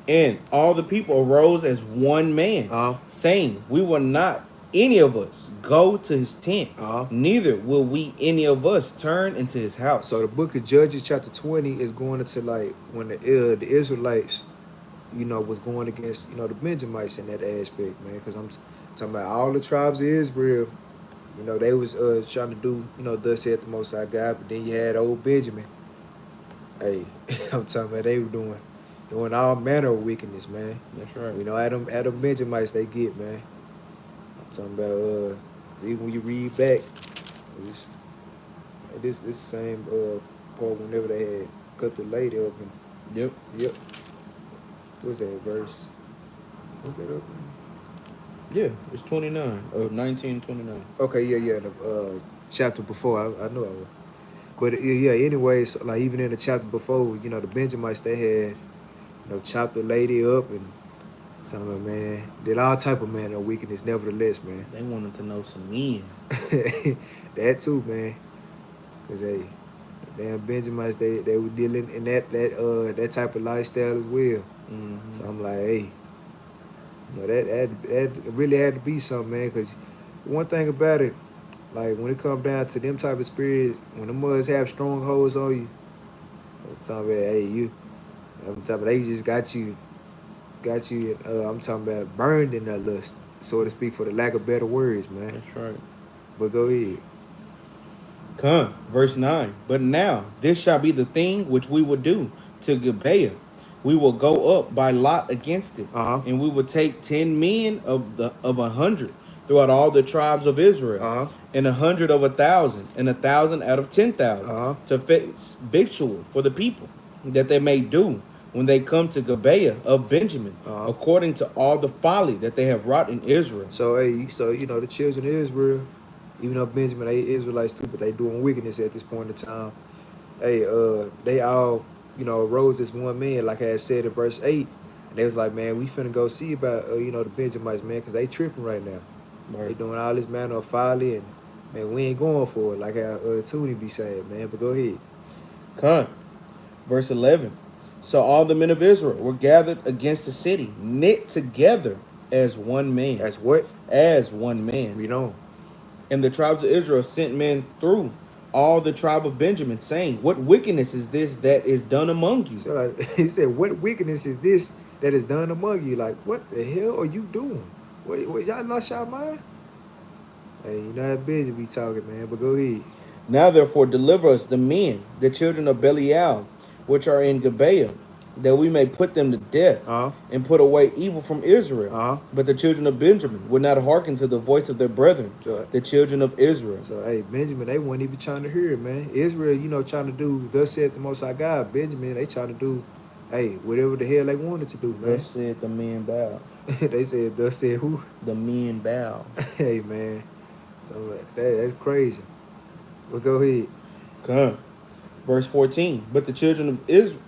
And all the people arose as one man, saying, we will not any of us go to his tent, neither will we any of us turn into his house. So the book of Judges chapter 20 is going into like when the Israelites, was going against, the Benjamites in that aspect, man. Because I'm talking about all the tribes of Israel, they was trying to do, thus saith the Most High God, but then you had old Benjamin. Hey, I'm talking about they were doing all manner of wickedness, man. That's right. Adam Benjamites they get, man. I'm talking about cause even when you read back, this same part whenever they had cut the lady up and Yep. What's that verse? What's that up? Yeah, it's 29 of 1929. Okay, yeah. The chapter before, I know I was. But anyways, like even in the chapter before, the Benjamites, they had, chopped the lady up and something, man, did all type of manner of wickedness, nevertheless, man. They wanted to know some men. That too, man. Because, hey, damn Benjamites, they were dealing in that type of lifestyle as well. So I'm like, hey, that really had to be something, man, because one thing about it, like when it comes down to them type of spirits, when the muds have strongholds on you, I'm talking about they just got you, I'm talking about burned in their lust, so to speak, for the lack of better words, man. That's right. But go ahead. Come, verse 9. But now this shall be the thing which we will do to Gibeah. We will go up by lot against it, and we will take 10 men of 100 throughout all the tribes of Israel, Uh-huh. and 100 of 1,000, and 1,000 out of 10,000, Uh-huh. to fix victual for the people, that they may do when they come to Gibeah of Benjamin, according to all the folly that they have wrought in Israel. So hey, so you know the children of Israel, even though Benjamin, they Israelites too, but they doing wickedness at this point in time. Hey, they all, you know, arose as one man, like I had said in verse 8. And they was like, man, we finna go see about, you know, the Benjamites, man, because they tripping right now. Right. They doing all this manner of folly, and, man, we ain't going for it, like how Tootie be saying, man, but go ahead. Come. Verse 11. So all the men of Israel were gathered against the city, knit together as one man. That's what? As one man. We know. And the tribes of Israel sent men through all the tribe of Benjamin, saying, what wickedness is this that is done among you? So like, he said, what wickedness is this that is done among you? Like, what the hell are you doing? What y'all lost y'all mind? Hey, you know how Benjamin be talking, man, but go ahead. Now therefore deliver us the men, the children of Belial, which are in Gibeah, that we may put them to death, and put away evil from Israel. But the children of Benjamin would not hearken to the voice of their brethren, the children of Israel. So, hey, Benjamin, they weren't even trying to hear it, man. Israel, you know, trying to do, thus said the Most High God. Benjamin, they trying to do, hey, whatever the hell they wanted to do, man. Thus said the men bow. They said, thus said who? The men bow. Hey, man. So, that's crazy. But go ahead. Come. Verse 14. But the children of Israel,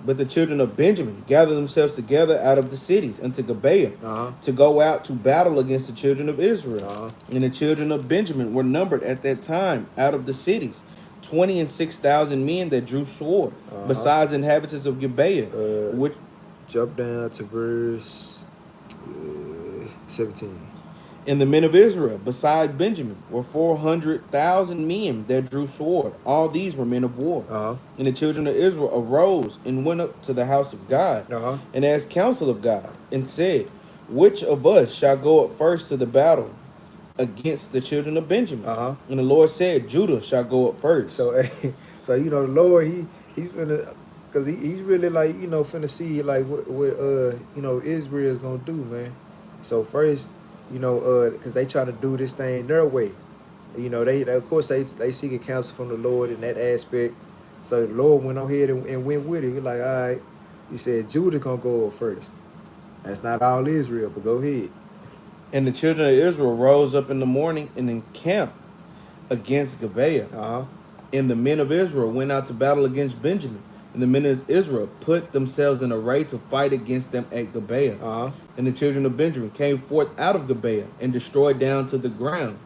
but the children of Benjamin gathered themselves together out of the cities unto Gibeah, to go out to battle against the children of Israel. And the children of Benjamin were numbered at that time out of the cities 26,000 men that drew sword, besides inhabitants of Gibeah. Which jump down to verse 17. And the men of Israel, beside Benjamin, were 400,000 men that drew sword. All these were men of war. And the children of Israel arose and went up to the house of God, and asked counsel of God, and said, which of us shall go up first to the battle against the children of Benjamin? And the Lord said, Judah shall go up first. So, so you know, the Lord, he's finna, because he's really like, you know, finna see like what you know, Israel is gonna do, man. So first, you know, because they trying to do this thing their way. You know, they of course they seeking counsel from the Lord in that aspect. So the Lord went on ahead and went with it. He's like, all right, he said Judah gonna go up first. That's not all Israel, but go ahead. And the children of Israel rose up in the morning and encamped against Gibeah. And the men of Israel went out to battle against Benjamin. And the men of Israel put themselves in array to fight against them at Gibeah. And the children of Benjamin came forth out of Gibeah and destroyed down to the ground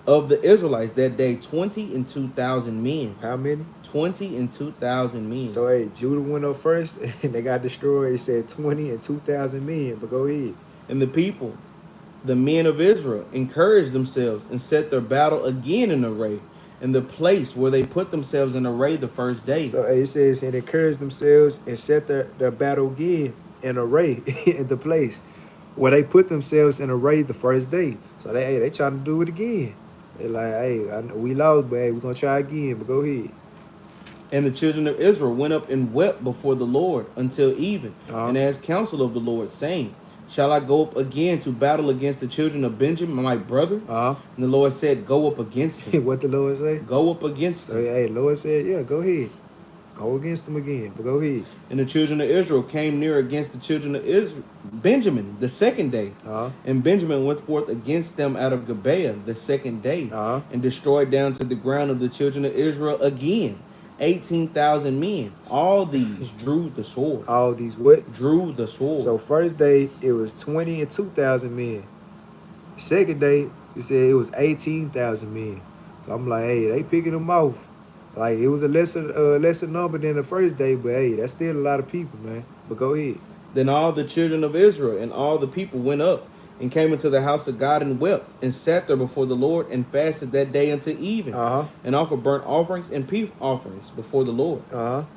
of the Israelites that day 22,000 men. How many? 22,000 men. So, hey, Judah went up first and they got destroyed. It said 22,000 men, but go ahead. And the people, the men of Israel, encouraged themselves and set their battle again in array in the place where they put themselves in array the first day. So it says, and encouraged themselves and set their battle again in array in the place where they put themselves in array the first day. So they trying to do it again. They're like, hey, I know we lost, but hey, we're going to try again, but go ahead. And the children of Israel went up and wept before the Lord until even, and asked counsel of the Lord, saying, shall I go up again to battle against the children of Benjamin, my brother? And the Lord said, go up against them. What the Lord say? Go up against them. So, hey, Lord said, yeah, go ahead. Go against them again, but go ahead. And the children of Israel came near against the children of Benjamin the second day. And Benjamin went forth against them out of Gibeah the second day, and destroyed down to the ground of the children of Israel again 18,000 men. All these drew the sword. All these what? Drew the sword. So first day, it was 22,000 men. Second day, it said it was 18,000 men. So I'm like, hey, they picking them off. Like, it was a lesser number than the first day, but hey, that's still a lot of people, man. But go ahead. Then all the children of Israel and all the people went up and came into the house of God and wept and sat there before the Lord and fasted that day until even, and offered burnt offerings and peace offerings before the Lord.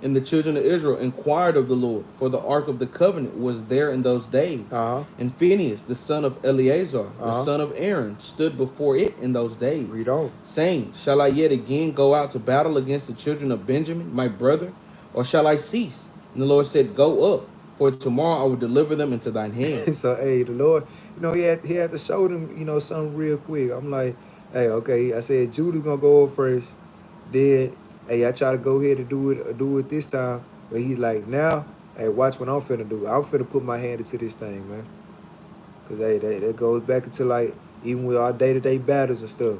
And the children of Israel inquired of the Lord, for the ark of the covenant was there in those days. And Phinehas, the son of Eleazar, the son of Aaron, stood before it in those days, saying, shall I yet again go out to battle against the children of Benjamin, my brother, or shall I cease? And the Lord said, go up. For tomorrow I will deliver them into thine hand. So hey, the Lord, he had to show them, something real quick. I'm like, hey, okay. I said Judah gonna go over first. Then, hey, I try to go ahead and do it this time. But he's like, now, hey, watch what I'm finna do. I'm finna put my hand into this thing, man. Cause hey, that goes back into like even with our day-to-day battles and stuff.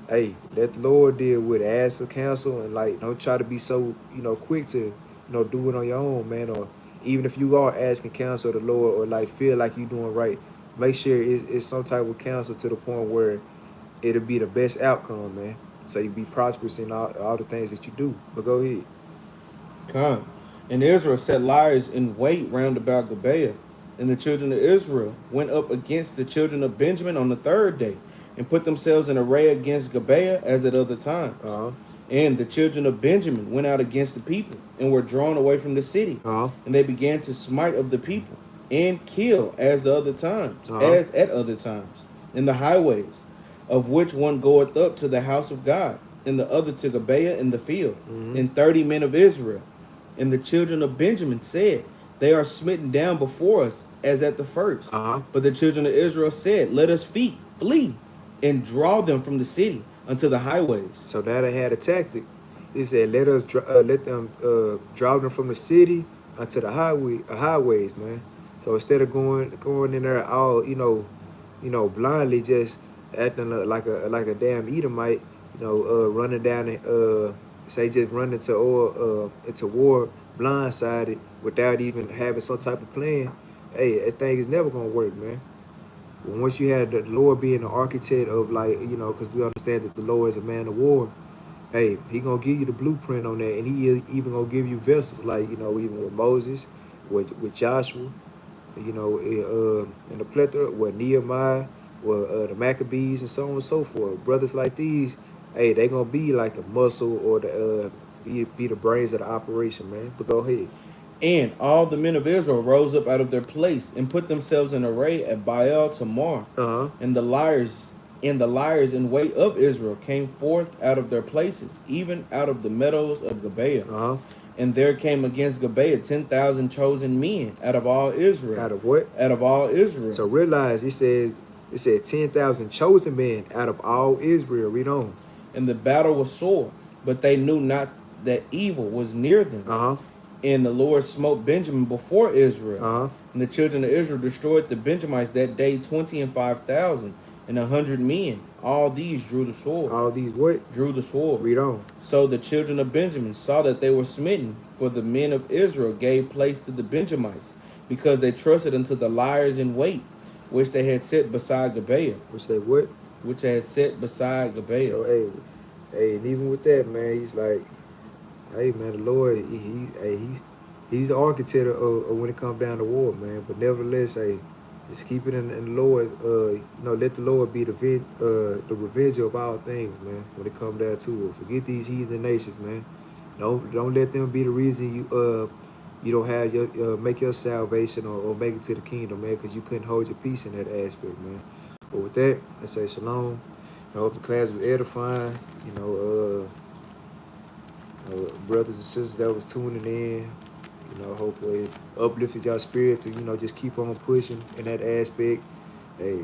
Hey, let the Lord deal with it. Ask for counsel and like don't try to be so, quick to, do it on your own, man. Or even if you are asking counsel of the Lord or like feel like you're doing right, make sure it's some type of counsel to the point where it'll be the best outcome, man. So you be prosperous in all the things that you do. But go ahead. Come. And Israel set liers in wait round about Gibeah. And the children of Israel went up against the children of Benjamin on the third day, and put themselves in array against Gibeah as at other times. Uh-huh. And the children of Benjamin went out against the people, and were drawn away from the city. Uh-huh. And they began to smite of the people, and kill as the other times, Uh-huh. as at other times, in the highways, of which one goeth up to the house of God, and the other to Gibeah in the field, and 30 men of Israel. And the children of Benjamin said, they are smitten down before us as at the first. Uh-huh. But the children of Israel said, let us flee, and draw them from the city unto the highways. So now they had a tactic. They said, let them drive them from the city onto the highways, man. So instead of going in there all, blindly just acting like a damn Edomite, running down and say just running into war blindsided without even having some type of plan. Hey, that thing is never gonna work, man. But once you have the Lord being the architect of like, because we understand that the Lord is a man of war, hey, he gonna give you the blueprint on that, and he even gonna give you vessels like, even with Moses, with Joshua, and the plethora, with Nehemiah, with the Maccabees, and so on and so forth. Brothers like these, hey, they gonna be like the muscle or the be the brains of the operation, man. But go ahead. And all the men of Israel rose up out of their place, and put themselves in array at Baal Tamar. Uh-huh. And the liars in wait of Israel came forth out of their places, even out of the meadows of Gibeah. Uh-huh. And there came against Gibeah 10,000 chosen men out of all Israel. Out of what? Out of all Israel. So realize it says 10,000 chosen men out of all Israel. Read on. And the battle was sore, but they knew not that evil was near them. Uh-huh. And the Lord smote Benjamin before Israel. Uh-huh. And the children of Israel destroyed the Benjamites that day 25,000 and 100 men. All these drew the sword. All these what? Drew the sword. Read on. So the children of Benjamin saw that they were smitten, for the men of Israel gave place to the Benjamites, because they trusted unto the liars in wait, which they had set beside Gibeah. Which they what? Which they had set beside Gibeah. So hey, and even with that, man, he's like, hey, man, the Lord, he's the architect of when it comes down to war, man. But nevertheless, hey, just keep it in the Lord. Let the Lord be the revenger of all things, man. When it comes down to it, forget these heathen nations, man. Don't let them be the reason you don't have your make your salvation or make it to the kingdom, man, because you couldn't hold your peace in that aspect, man. But with that, I say shalom. I hope the class was edifying. Brothers and sisters that was tuning in, hopefully it uplifted y'all spirit to, just keep on pushing in that aspect. Hey,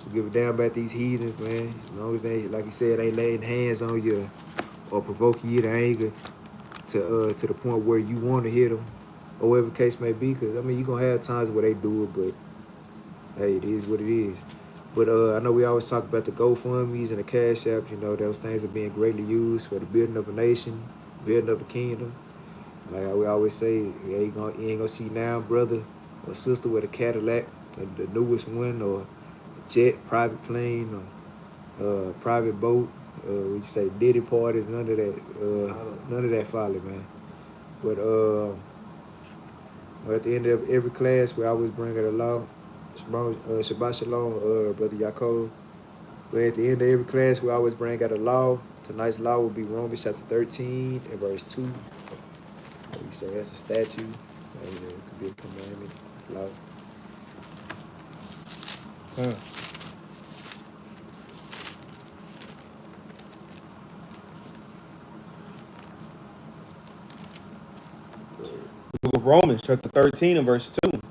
we give a damn about these heathens, man. As long as they, like you said, ain't laying hands on you or provoking you to anger to the point where you want to hit them, or whatever the case may be. Because, you're going to have times where they do it, but, hey, it is what it is. But I know we always talk about the GoFundMes and the Cash Apps. Those things are being greatly used for the building of a nation, building of the kingdom. Like we always say, you ain't gonna see now, brother or sister with a Cadillac, the newest one, or a jet, private plane, or private boat. We say Diddy parties, none of that folly, man. But at the end of every class, we always bring it along. Shabbat Shalom, Brother Yaakov. But at the end of every class, we always bring out a law. Tonight's law will be Romans chapter 13 and verse 2. We say that's a statute. It could be a commandment, law. Book of Romans, chapter 13 and verse 2.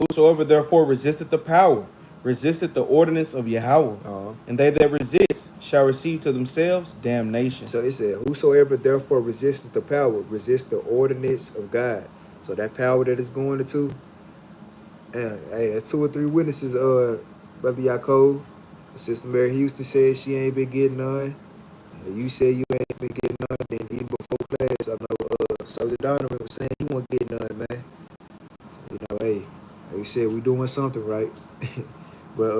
Whosoever therefore resisteth the power, resisteth the ordinance of Yahweh, and they that resist shall receive to themselves damnation. So it said, whosoever therefore resisteth the power, resist the ordinance of God. So that power that is going into, and hey, that's 2 or 3 witnesses, Brother Yaakov. Sister Mary Houston said she ain't been getting none. You said you ain't been getting none. Then even before class, I know Soldier Donovan was saying he won't get none, man. So, you know, hey, like we said, we doing something right. But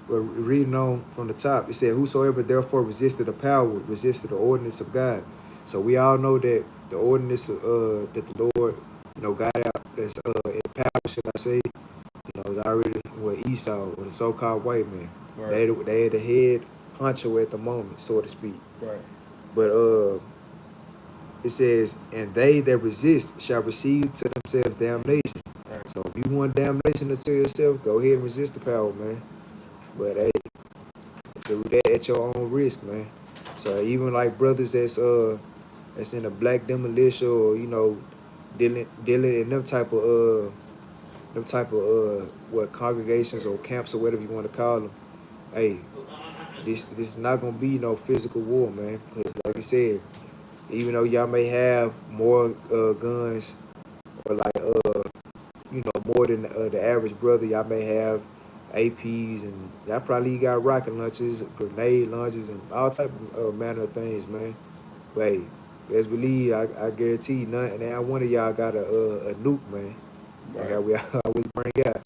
reading on from the top, it said, whosoever therefore resisted the power, resisted the ordinance of God. So we all know that the ordinance that the Lord, got out, that's in power, should I say, is already with Esau, or the so-called white man. Right. They had the head honcho at the moment, so to speak. Right. But it says, and they that resist shall receive to themselves damnation. Right. So if you want damnation to yourself, go ahead and resist the power, man. But hey, do that at your own risk, man. So even like brothers that's in a black militia, or dealing in them type of what congregations or camps or whatever you want to call them. Hey, this is not gonna be no physical war, man. Because like I said, even though y'all may have more guns, or like more than the average brother, y'all may have APs, and y'all probably got rocket launchers, grenade launchers, and all type of manner of things, man. But hey, best believe I guarantee you, not one of y'all got a nuke, man. Like how we always bring out.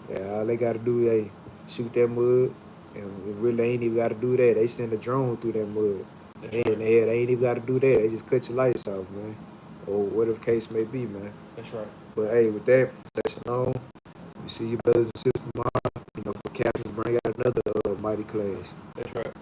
Yeah, all they gotta do is shoot that mud, and we really ain't even gotta do that. They send a drone through that mud. They ain't even gotta do that. They just cut your lights off, man. Or whatever the case may be, man. That's right. But hey, with that, session on. We see you brothers and sisters tomorrow. For captains, bring out another mighty class. That's right.